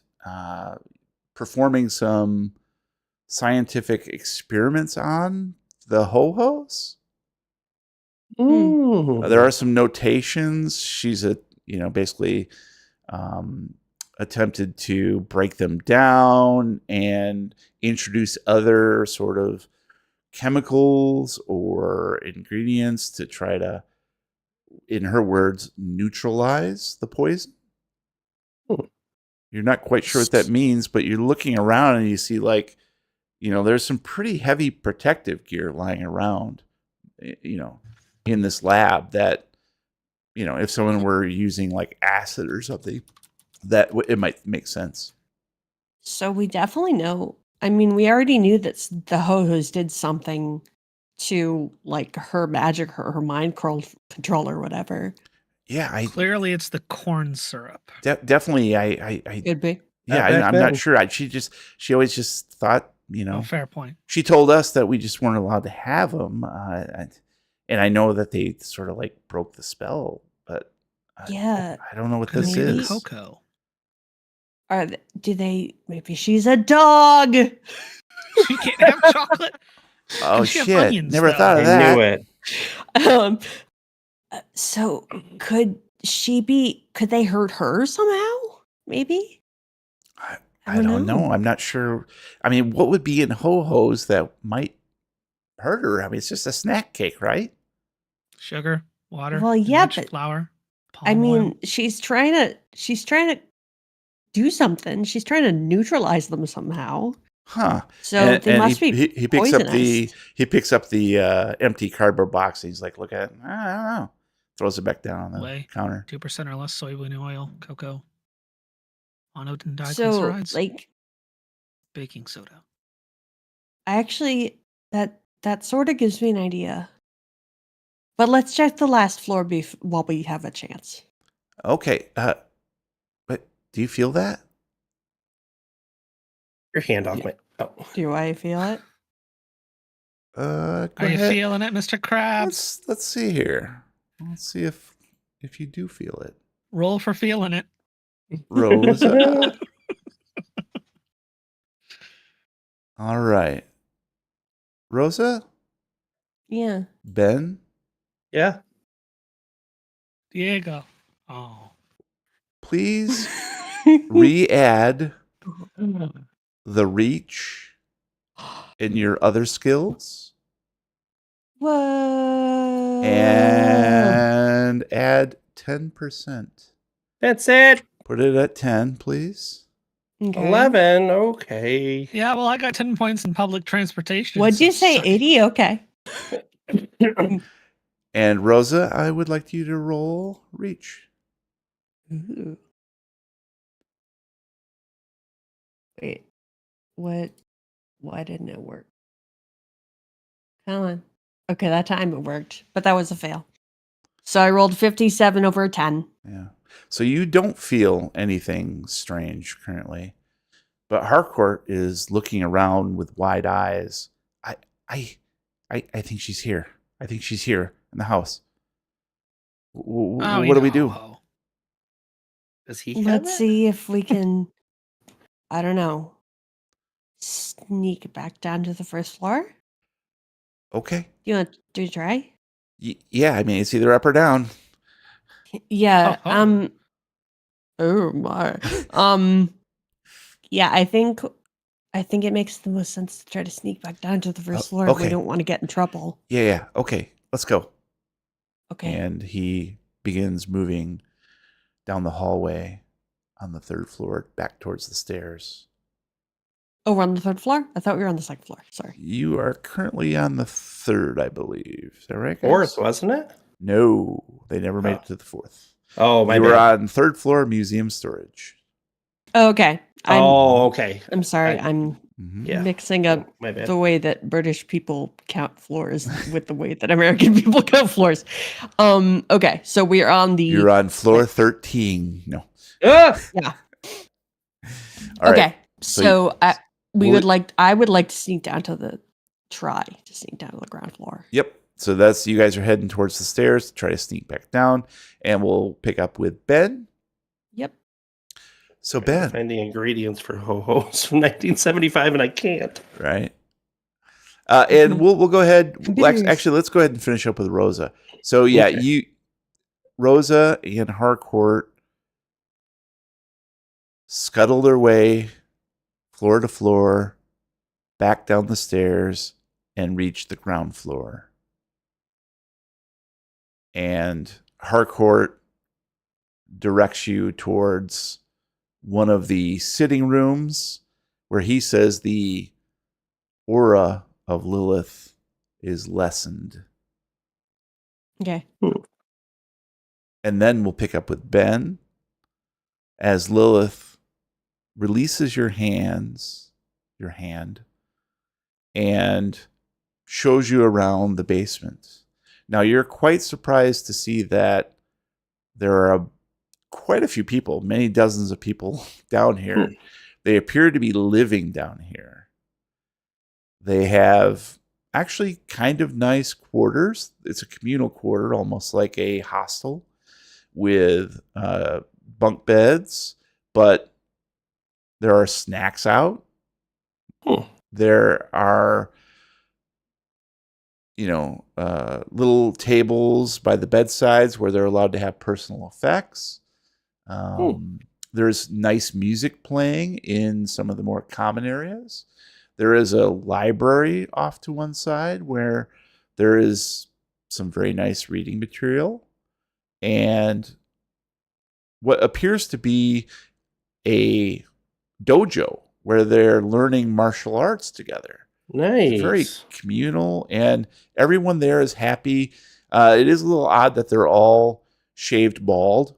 performing some scientific experiments on the ho-hos. Ooh. There are some notations. She's basically attempted to break them down and introduce other sort of chemicals or ingredients to try to, in her words, neutralize the poison. You're not quite sure what that means, but you're looking around and you see there's some pretty heavy protective gear lying around, in this lab that, if someone were using like acid or something, that it might make sense. So we definitely know. I mean, we already knew that the ho-hos did something to like her magic, her mind control or whatever. Yeah, Clearly, it's the corn syrup. definitely. I Could be. yeah, Back I'm then. not sure. She always just thought, Oh, fair point. she told us that we just weren't allowed to have them, and I know that they sort of like broke the spell, but Yeah. I don't know what Could this be is. cocoa. Do they? Maybe she's a dog. She can't have chocolate. Oh Can she have shit! onions, Never though? thought of I that. knew it. So could she be? Could they hurt her somehow? Maybe. I don't know. I'm not sure. I mean, what would be in ho-hos that might hurt her? I mean, it's just a snack cake, right? Sugar, water, Well, yeah, enriched but flour. I Palm oil. mean, she's trying to do something. She's trying to neutralize them somehow. Huh. So they must be he picks up poisonous. the empty cardboard box, and he's like, look at it. I don't know. Throws it back down on the Whey, counter. 2% or less soybean oil, cocoa, monodendrocyanide, So like, baking soda. actually, that sort of gives me an idea. But let's check the last floor while we have a chance. Okay. But do you feel that? Your hand off my. Oh. Do I feel it? Go Are you ahead. feeling it, Mr. Krabs? Let's see here. Let's see if you do feel it. Roll for feeling it. Rosa. All right. Rosa? Yeah. Ben? Yeah. Diego. Oh. Please re-add the reach in your other skills. Whoa. And add 10%. That's it. Put it at 10, please. Okay. 11. Okay. Yeah, well, I got 10 points in public transportation. What'd so you say? suck it. 80? Okay. And Rosa, I would like you to roll reach. Ooh. Wait. What? Why didn't it work? Come on. Okay, that time it worked, but that was a fail. So I rolled 57 over a 10. Yeah. So you don't feel anything strange currently, but Harcourt is looking around with wide eyes. I, I, I think she's here. I think she's here in the house. Oh, What do we do? ho-ho. Does he have Let's it? see if we can, I don't know, sneak back down to the first floor. Okay. You want to try? Yeah, I mean, it's either up or down. Yeah. Ho-ho. Oh my. Yeah, I think it makes the most sense to try to sneak back down to the first floor if we okay. don't want to get in trouble. Yeah. Okay. Let's go. Okay. And he begins moving down the hallway on the third floor back towards the stairs. Oh, we're on the third floor? I thought we were on the second floor. Sorry. You are currently on the third, I believe. Is that right, guys? Fourth, wasn't it? No, they never made Oh. it to the fourth. Oh, my You were bad. on third floor museum storage. Oh, okay. Okay. I'm sorry. I- I'm Mhm. Yeah. mixing up My bad. the way that British people count floors with the way that American people count floors. Okay, so we are on the You're on floor 13. No. Ah! yeah. All Okay, right. so I will would like to sneak down to the sneak down to the ground floor. Yep. So that's you guys are heading towards the stairs to try to sneak back down, and we'll pick up with Ben. Yep. So Trying to Ben, find the ingredients for ho-hos from 1975, and I can't. right? And we'll go ahead. Computers. Actually, let's go ahead and finish up with Rosa. So yeah, Okay. Rosa and Harcourt scuttle their way floor to floor, back down the stairs, and reach the ground floor. And Harcourt directs you towards one of the sitting rooms where he says the aura of Lilith is lessened. Okay. And then we'll pick up with Ben as Lilith releases your hand, and shows you around the basement. Now, you're quite surprised to see that there are quite a few people, many dozens of people down here. They appear to be living down here. They have actually kind of nice quarters. It's a communal quarter, almost like a hostel with bunk beds, but there are snacks out. There are little tables by the bedsides where they're allowed to have personal effects. There's nice music playing in some of the more common areas. There is a library off to one side where there is some very nice reading material and what appears to be a dojo where they're learning martial arts together. Nice. It's very communal, and everyone there is happy. It is a little odd that they're all shaved bald.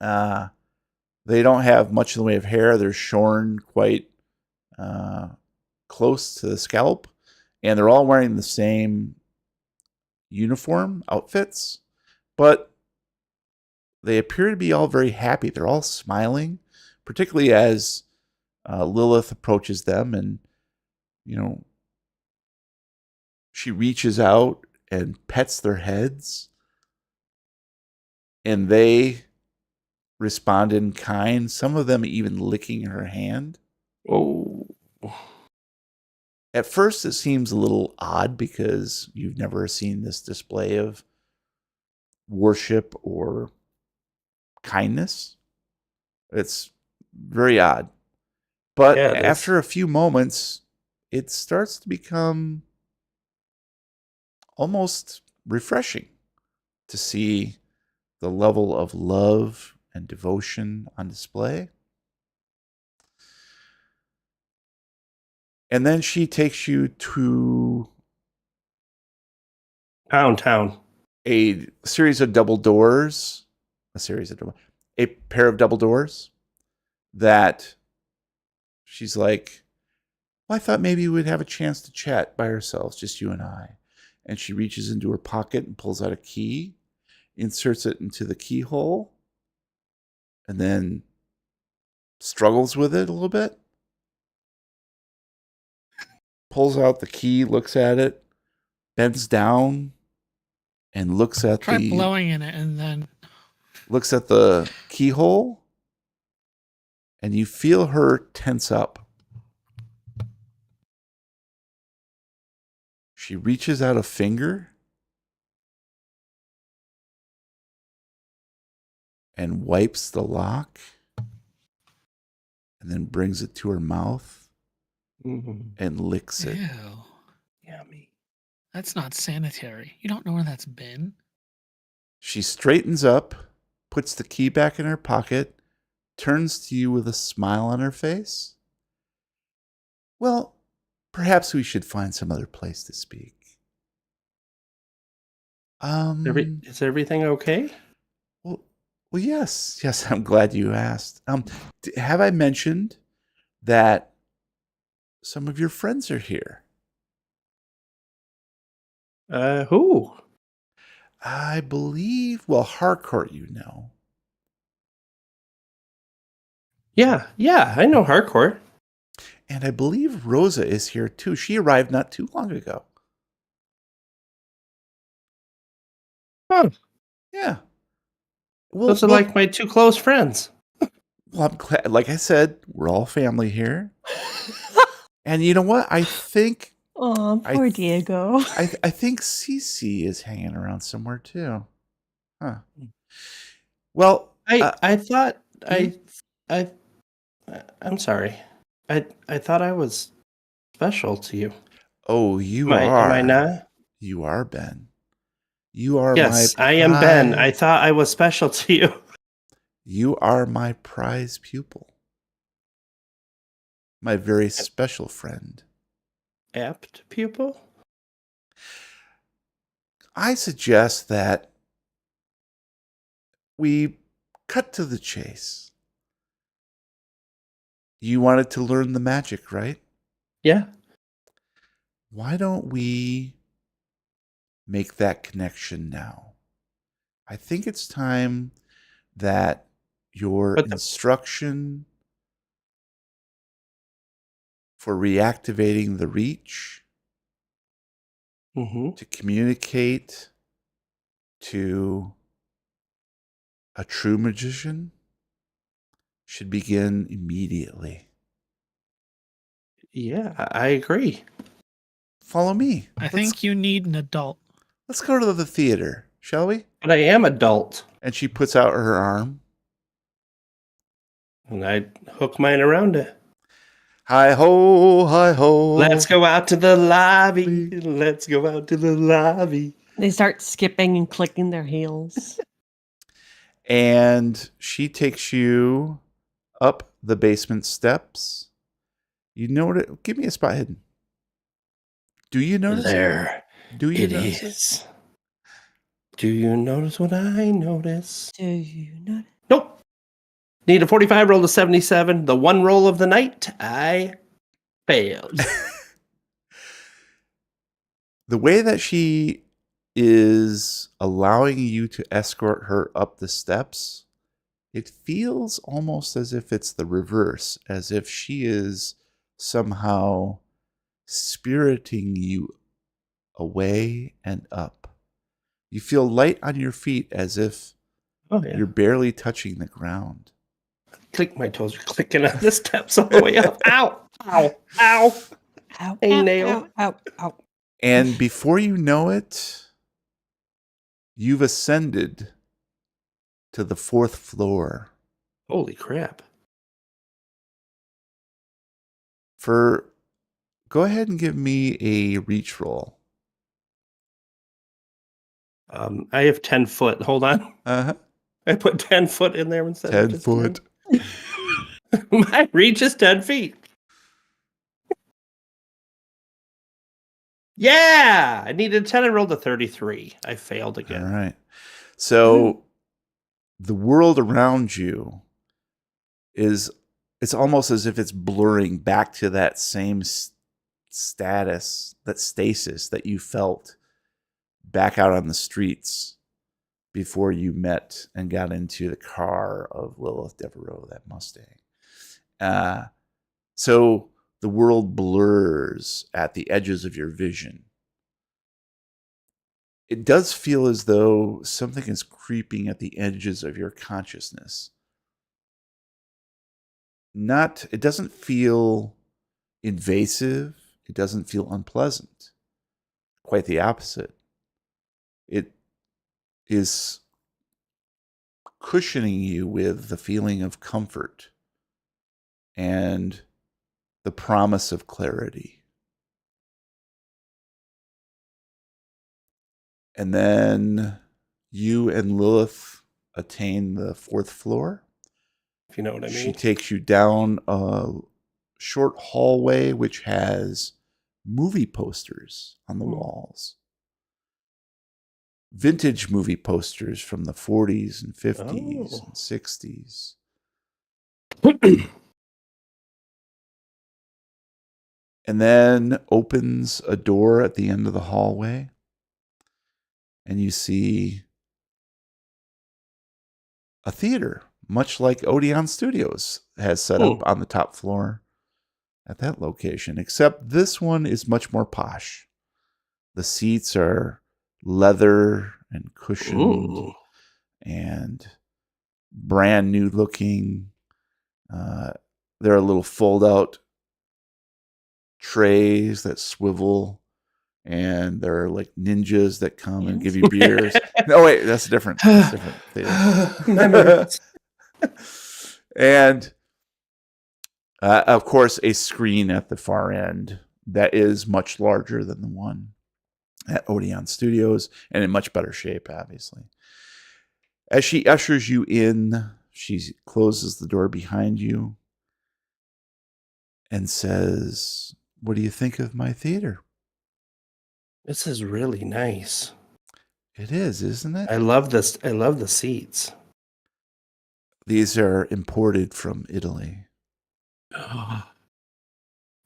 They don't have much in the way of hair. They're shorn quite close to the scalp, and they're all wearing the same uniform outfits, but they appear to be all very happy. They're all smiling, particularly as Lilith approaches them, and she reaches out and pets their heads, and they respond in kind, some of them even licking her hand. Oh. At first, it seems a little odd because you've never seen this display of worship or kindness. It's very odd. But Yeah, it is. after a few moments, it starts to become almost refreshing to see the level of love and devotion on display. And then she takes you to Town. a series of double doors, a pair of double doors that she's like, well, I thought maybe we'd have a chance to chat by ourselves, just you and I. And she reaches into her pocket and pulls out a key. inserts it into the keyhole, and then struggles with it a little bit. Pulls out the key, looks at it, bends down, and looks at Try blowing in it, and then looks at the keyhole, and you feel her tense up. She reaches out a finger and wipes the lock, and then brings it to her mouth and licks it. ew, Yummy. that's not sanitary. You don't know where that's been. She straightens up, puts the key back in her pocket, turns to you with a smile on her face. Well, perhaps we should find some other place to speak. Is everything okay? Well, yes. I'm glad you asked. Have I mentioned that some of your friends are here? Who? I believe, well, Harcourt, you know. Yeah, I know Harcourt. And I believe Rosa is here too. She arrived not too long ago. Oh, Yeah. those are like my two close friends. Well, I'm glad. Like I said, we're all family here. And you know what? I think Oh, poor Diego. I think Cece is hanging around somewhere too. Huh. Well, I thought I'm sorry. I thought I was special to you. oh, you Am are. I not? You are Ben. You are Yes, my I am Ben. I prize- thought I was special to you. You are my prize pupil. My very special friend. Apt pupil? I suggest that we cut to the chase. You wanted to learn the magic, right? Yeah. Why don't we make that connection now? I think it's time that your But the- instruction for reactivating the reach Mm-hmm. to communicate to a true magician should begin immediately. Yeah, I agree. Follow me. I think you need an adult. Let's go to the theater, shall we? But I am adult. And she puts out her arm. And I hook mine around it. Hi ho, hi ho. Let's go out to the lobby. Let's go out to the lobby. They start skipping and clicking their heels. And she takes you up the basement steps. You notice. Give me a spot hidden. Do you notice? There Do you it notice? is. Do you notice what I notice? Do you not? Nope. Need a 45, roll to 77. The one roll of the night, I failed. The way that she is allowing you to escort her up the steps, it feels almost as if it's the reverse, as if she is somehow spiriting you away and up. You feel light on your feet as if Oh, yeah. you're barely touching the ground. Click, my toes are clicking on the steps all the way up. Ow! Ow! Ow! Ow, A ow, nail. ow, ow, ow. And before you know it, you've ascended to the 4th floor. Holy crap. Go ahead and give me a reach roll. I have 10 foot. Hold on. Uh-huh. I put 10 foot in there instead 10 of just foot. 10. My reach is 10 feet. Yeah! I needed 10 and rolled a 33. I failed again. All right. So the world around you it's almost as if it's blurring back to that same status, that stasis that you felt back out on the streets before you met and got into the car of Lilith Devereaux, that Mustang. So the world blurs at the edges of your vision. It does feel as though something is creeping at the edges of your consciousness. It doesn't feel invasive. It doesn't feel unpleasant. Quite the opposite. It is cushioning you with the feeling of comfort and the promise of clarity. And then you and Lilith attain the 4th floor. If you know what I mean. She takes you down a short hallway which has movie posters on the walls. Vintage movie posters from the 40s and 50s and 60s. And then opens a door at the end of the hallway. And you see a theater, much like Odeon Studios has set up on the top floor at that location. Except this one is much more posh. The seats are leather and cushioned and brand new looking. There are little fold out trays that swivel, and there are like ninjas that come and give you beers. No, wait, that's different. That's different theater. And of course, a screen at the far end that is much larger than the one at Odeon Studios and in much better shape, obviously. As she ushers you in, she closes the door behind you and says, "What do you think of my theater?" This is really nice. It is, isn't it? I love this. I love the seats. These are imported from Italy.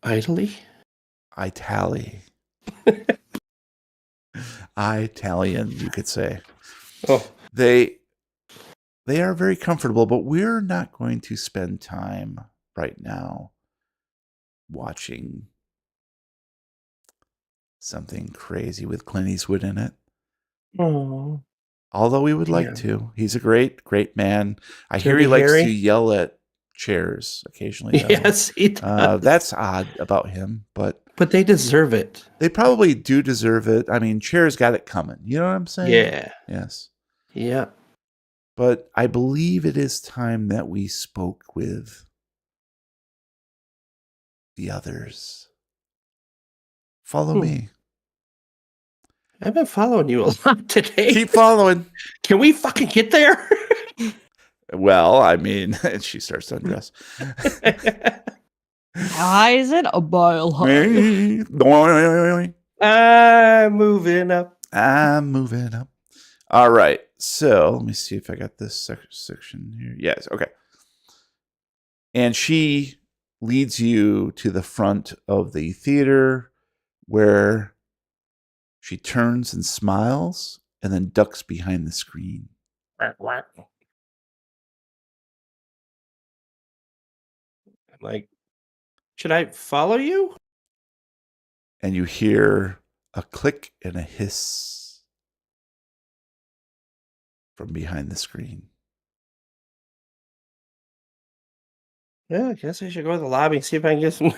Italy? Italian, you could say. Oh. They are very comfortable, but we're not going to spend time right now watching something crazy with Clint Eastwood in it. Oh. Although we would like to. He's a great, great man. I hear he likes to yell at chairs occasionally. Though. Yes, he does. That's odd about him, but they deserve it. They probably do deserve it. I mean, chairs got it coming. You know what I'm saying? Yeah. Yes. Yeah. But I believe it is time that we spoke with the others. Follow me. I've been following you a lot today. Keep following. Can we fucking get there? Well, I mean, and she starts to undress. High is it? A mile high. I'm moving up. I'm moving up. All right. So let me see if I got this section here. Yes. Okay. And she leads you to the front of the theater where she turns and smiles and then ducks behind the screen. I'm like, should I follow you? And you hear a click and a hiss from behind the screen. Yeah, I guess I should go to the lobby and see if I can get some.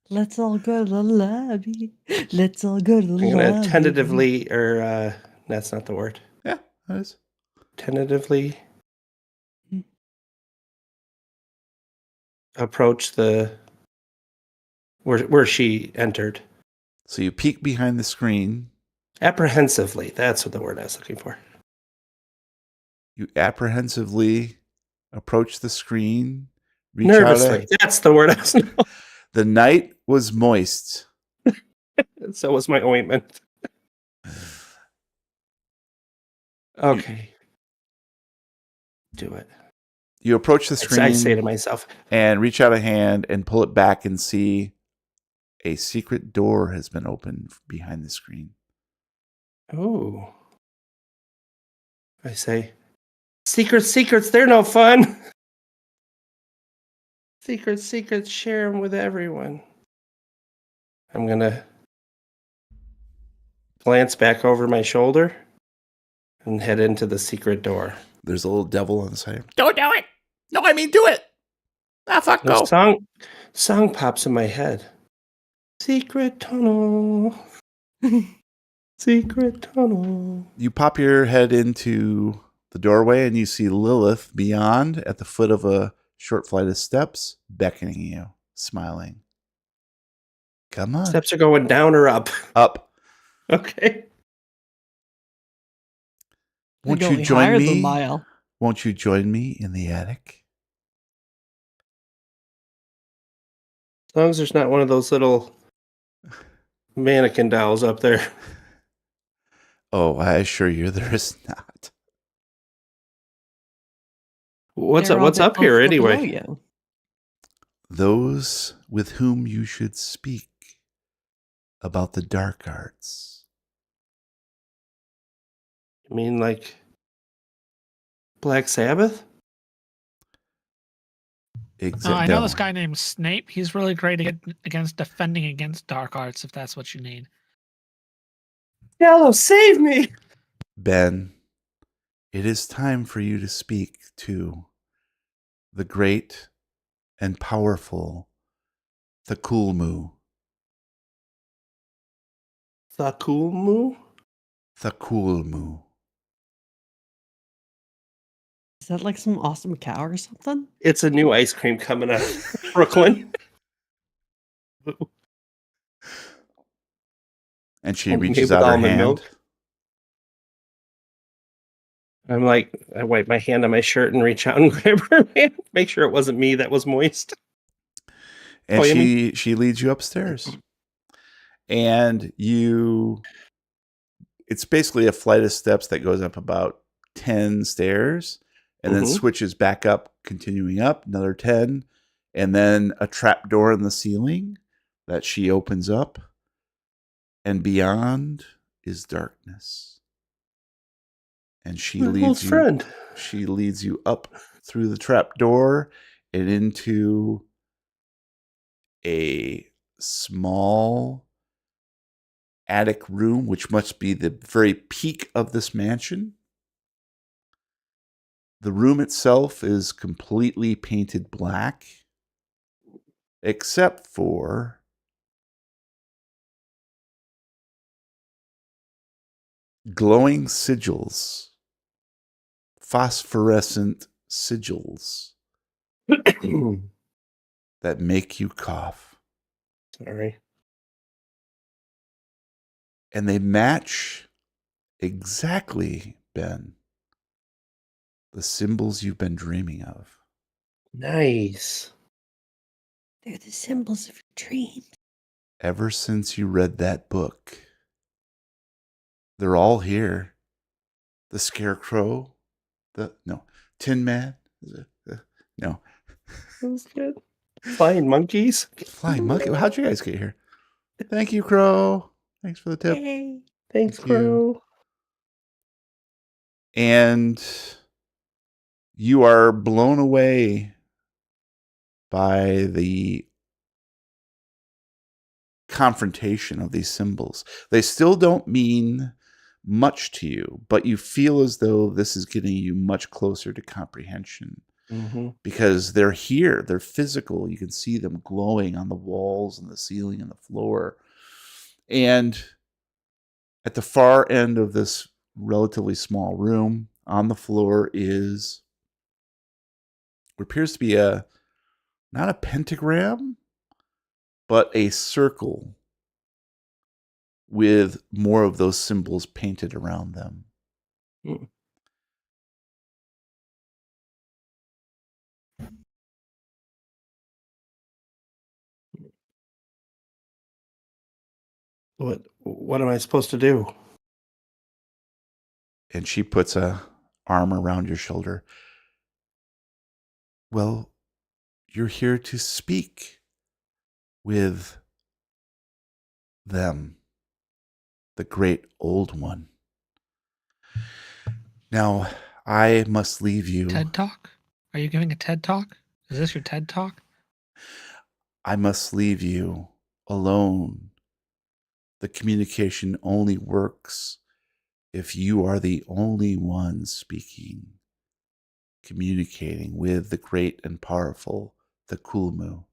Let's all go to the lobby. Let's all go to the lobby. I'm going to tentatively, or that's not the word. Yeah, that is. Tentatively approach the where she entered. So you peek behind the screen. Apprehensively. That's what the word I was looking for. You apprehensively approach the screen. Nervously. That's the word I was looking for. The night was moist. So was my ointment. Okay. Do it. You approach the screen. I say to myself. And reach out a hand and pull it back and see a secret door has been opened behind the screen. Oh. I say, secrets, they're no fun. Secrets, share them with everyone. I'm going to glance back over my shoulder and head into the secret door. There's a little devil on the side. Don't do it. No, I mean do it. Ah, fuck, The go. song pops in my head. Secret tunnel. Secret tunnel. You pop your head into the doorway and you see Lilith beyond at the foot of a short flight of steps, beckoning you, smiling. Come on. Steps are going down or up? Up. Okay. Won't They're you going join higher than me? mile. Won't you join me in the attic? As long as there's not one of those little mannequin dolls up there. Oh, I assure you there is not. What's They're all up below here anyway? you. Those with whom you should speak about the dark arts. You mean like Black Sabbath? Exactly. I know this guy named Snape. He's really great against defending against dark arts, if that's what you need. Yellow, save me! Ben, it is time for you to speak to the great and powerful Cthulhu. Cthulhu? Cthulhu. Is that like some awesome cow or something? It's a new ice cream coming out of Brooklyn. And she Homemade reaches with out her almond hand. milk. I'm like, I wipe my hand on my shirt and reach out and grab her hand. Make sure it wasn't me that was moist. And Oh, you she leads you upstairs. And it's basically a flight of steps that goes up about 10 stairs and then switches back up, continuing up another 10, and then a trap door in the ceiling that she opens up, and beyond is darkness. And she My old leads you friend. She leads you up through the trap door and into a small attic room, which must be the very peak of this mansion. The room itself is completely painted black, except for glowing sigils, phosphorescent sigils that make you cough. Sorry. And they match exactly, Ben, the symbols you've been dreaming of. Nice. They're the symbols of your dreams. Ever since you read that book, they're all here. The Scarecrow, Tin Man, no. That was good. Flying monkeys. Flying Monkey. How'd you guys get here? Thank you, Crow. Thanks for the tip. Yay. Thanks, Thank you. Crow. And you are blown away by the confrontation of these symbols. They still don't mean much to you, but you feel as though this is getting you much closer to comprehension because they're here. They're physical. You can see them glowing on the walls and the ceiling and the floor. And at the far end of this relatively small room, on the floor is what appears to be not a pentagram, but a circle with more of those symbols painted around them. What am I supposed to do? And she puts a arm around your shoulder. Well, you're here to speak with them, the great old one. Now, I must leave you. TED Talk? Are you giving a TED Talk? Is this your TED Talk? I must leave you alone. The communication only works if you are the only one speaking, communicating with the great and powerful Cthulhu.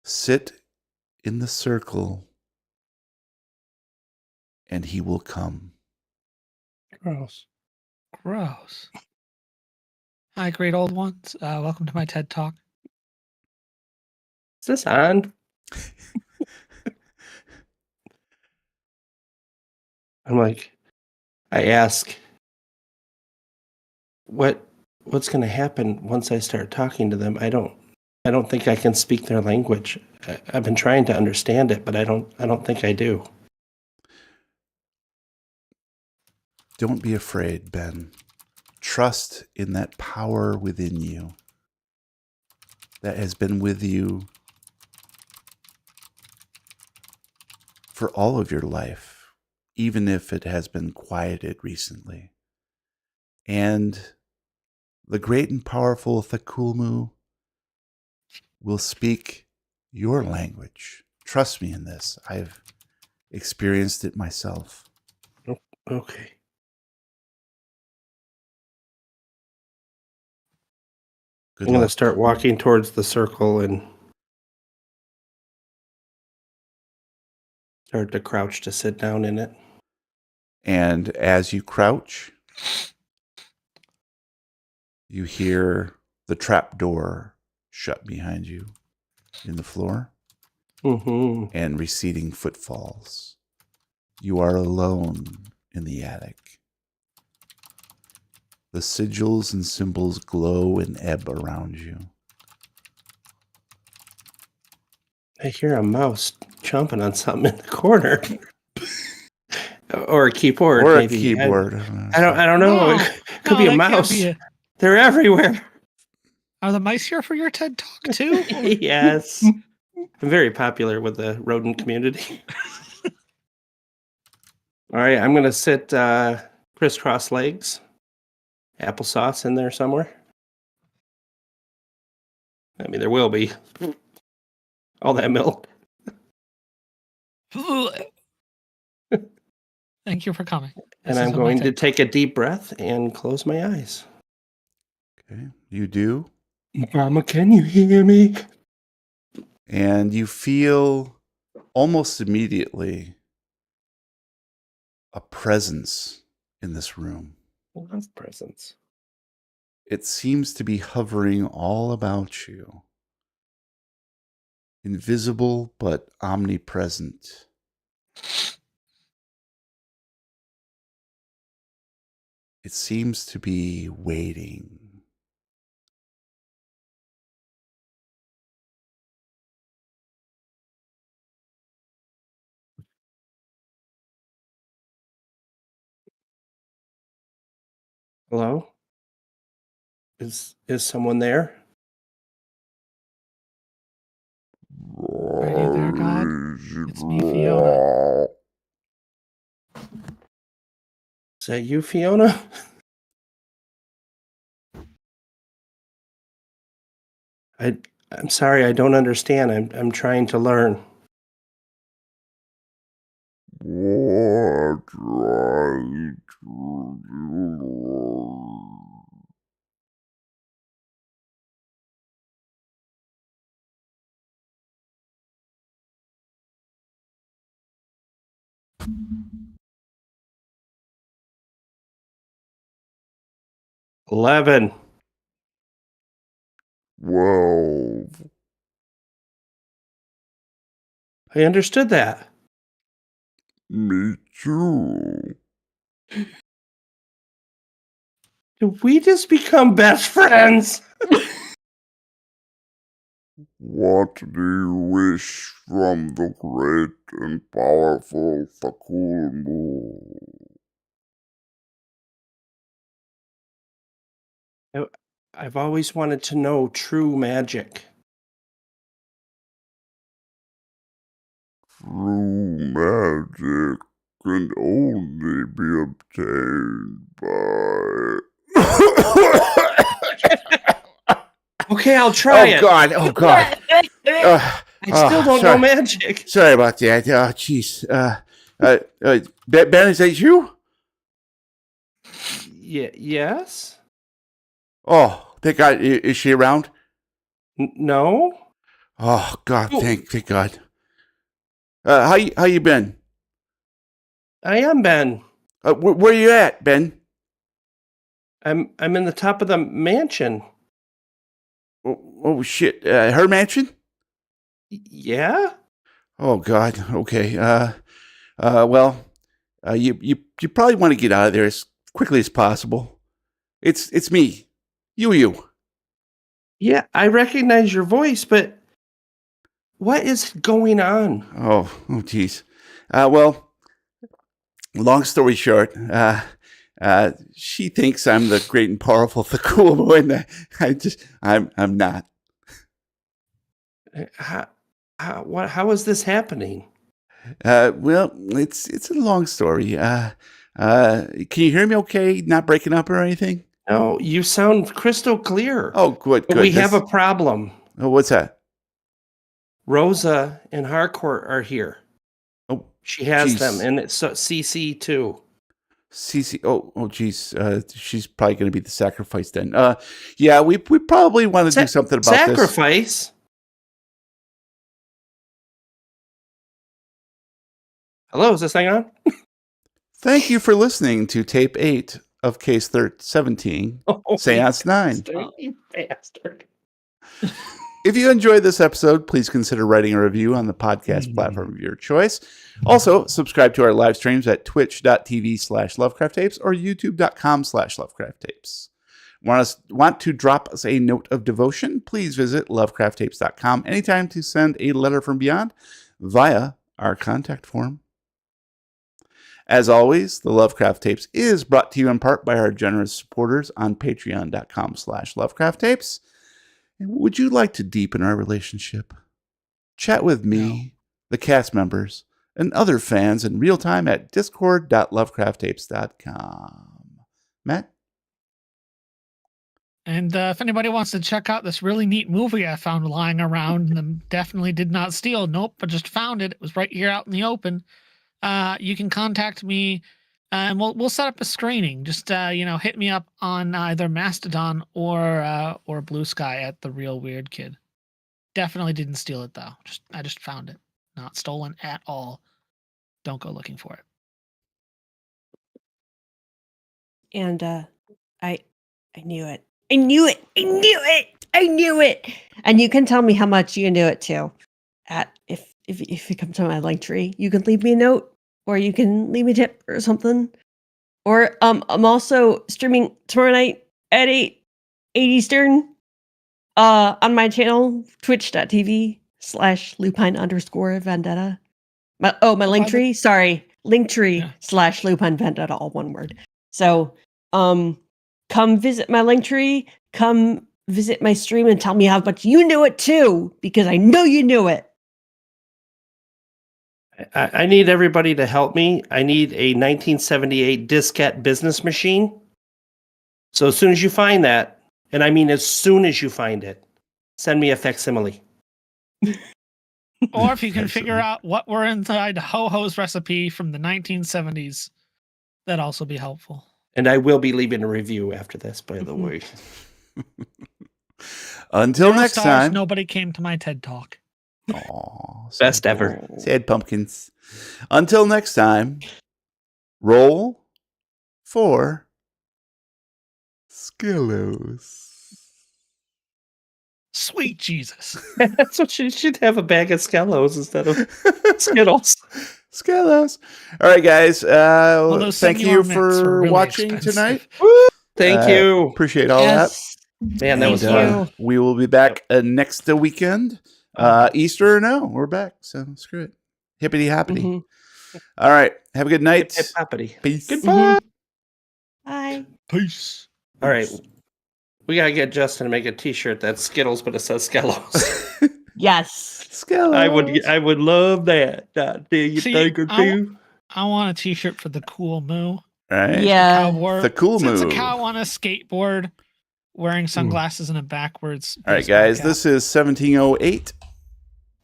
Sit in the circle, and he will come. Gross. Gross. Hi, great old ones. Welcome to my TED Talk. Is this on? I'm like, I ask, what's going to happen once I start talking to them? I don't think I can speak their language. I've been trying to understand it, but I don't think I do. Don't be afraid, Ben. Trust in that power within you that has been with you for all of your life, even if it has been quieted recently. And the great and powerful Cthulhu will speak your language. Trust me in this. I've experienced it myself. Okay. Good I'm going to luck. start walking towards the circle and start to crouch to sit down in it. And as you crouch, you hear the trap door shut behind you in the floor Mm-hmm. and receding footfalls. You are alone in the attic. The sigils and symbols glow and ebb around you. I hear a mouse chomping on something in the corner. Or a keyboard, Or maybe. a keyboard. I don't know. No, It could be a that can't mouse. be it. They're everywhere. Are the mice here for your TED Talk too? Yes. I'm very popular with the rodent community. All right, I'm going to sit crisscross legs. Applesauce in there somewhere. I mean, there will be. All that milk. Thank you for coming. And This I'm is my going to TED take a deep breath and close my eyes. Okay, you do. Mama, can you hear me? And you feel almost immediately a presence in this room. Love presents. It seems to be hovering all about you. Invisible but omnipresent. It seems to be waiting. Hello? Is someone there? Are you there, God? It's me, Fiona. Is that you, Fiona? I'm sorry, I don't understand. I'm trying to learn. What trying to do? $11. 12. I understood that. Me too. Did we just become best friends? What do you wish from the great and powerful Cthulhu? I've always wanted to know true magic. True magic. can only be obtained by. Okay, I'll try it. Oh God! I still don't know magic. Sorry about that. Oh, jeez. Ben, is that you? Yes. Oh, thank God. Is she around? No. Oh God! Oh. Thank God. How you been? I am Ben. Where you at, Ben? I'm in the top of the mansion. Oh shit! Her mansion? Yeah. Oh God. Okay. Well, you probably want to get out of there as quickly as possible. It's me, you. Yeah, I recognize your voice, but what is going on? Oh, geez. Well, long story short, she thinks I'm the great and powerful Cthulhu, and I'm not. How is this happening? Well, it's a long story. Can you hear me okay? Not breaking up or anything? No, you sound crystal clear. Oh, good. But we have a problem. Oh, what's that? Rosa and Harcourt are here. Oh, she has geez. them, and it's CC too. CC. Oh, geez. She's probably going to be the sacrifice then. Yeah, we probably want to do something about sacrifice? Hello, is this thing on? Thank you for listening to tape 8 of Case 17, Seance 9. You bastard. If you enjoyed this episode, please consider writing a review on the podcast platform of your choice. Also, subscribe to our live streams at twitch.tv/LovecraftTapes or youtube.com/LovecraftTapes. Want to drop us a note of devotion? Please visit lovecrafttapes.com anytime to send a letter from beyond via our contact form. As always, the Lovecraft Tapes is brought to you in part by our generous supporters on patreon.com/LovecraftTapes. Would you like to deepen our relationship? Chat with me, the cast members, and other fans in real time at discord.lovecrafttapes.com. Matt? And if anybody wants to check out this really neat movie I found lying around and definitely did not steal, nope, but just found it. It was right here out in the open. You can contact me and we'll set up a screening. Just hit me up on either Mastodon or Blue Sky at The Real Weird Kid. Definitely didn't steal it though. I just found it. Not stolen at all. Don't go looking for it. And I knew it. I knew it. I knew it. I knew it. And you can tell me how much you knew it too. If you come to my link tree, you can leave me a note or you can leave me a tip or something. Or I'm also streaming tomorrow night at 8 Eastern on my channel, twitch.tv/lupine_vendetta. My link tree. Sorry. Linktree/Lupine Vendetta, all one word. So come visit my link tree, come visit my stream and tell me how much you knew it too, because I know you knew it. I need everybody to help me. I need a 1978 diskette business machine. So as soon as you find that, and I mean as soon as you find it, send me a facsimile. Or if you can figure out what were inside Ho-Ho's recipe from the 1970s, that'd also be helpful. And I will be leaving a review after this, by the way. Until next time. Nobody came to my TED Talk. Aw, best ever. Sad pumpkins. Until next time, roll for Skellos. Sweet Jesus. That's what you should have, a bag of Skellos instead of Skittles. Skellos. All right, guys. Thank you for really watching expensive. tonight. Thank you. Appreciate all that. Man, that was And, fun. we will be back next weekend. Easter or no, we're back. So screw it. Hippity hoppity. Mm-hmm. All right. Have a good night. Hip hoppity. Peace. Goodbye. Bye. Peace. All right. We got to get Justin to make a t-shirt that's Skittles, but it says Skellos. Yes. Skellos. I would love that. Do you think or two? I want a T-shirt for the cool moo. Right? Yeah. The cool It's a moo. cow on a skateboard, wearing sunglasses and a backwards. All right, baseball guys. cap. This is 1708.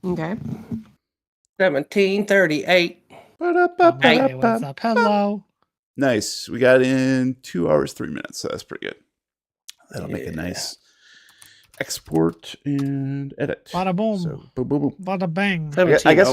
Okay. 1738. Okay, what's up? Hello. Nice. We got in 2 hours, 3 minutes. So that's pretty good. That'll make a nice export and edit. Bada boom. So, boom, boom, boom. Bada bang. I guess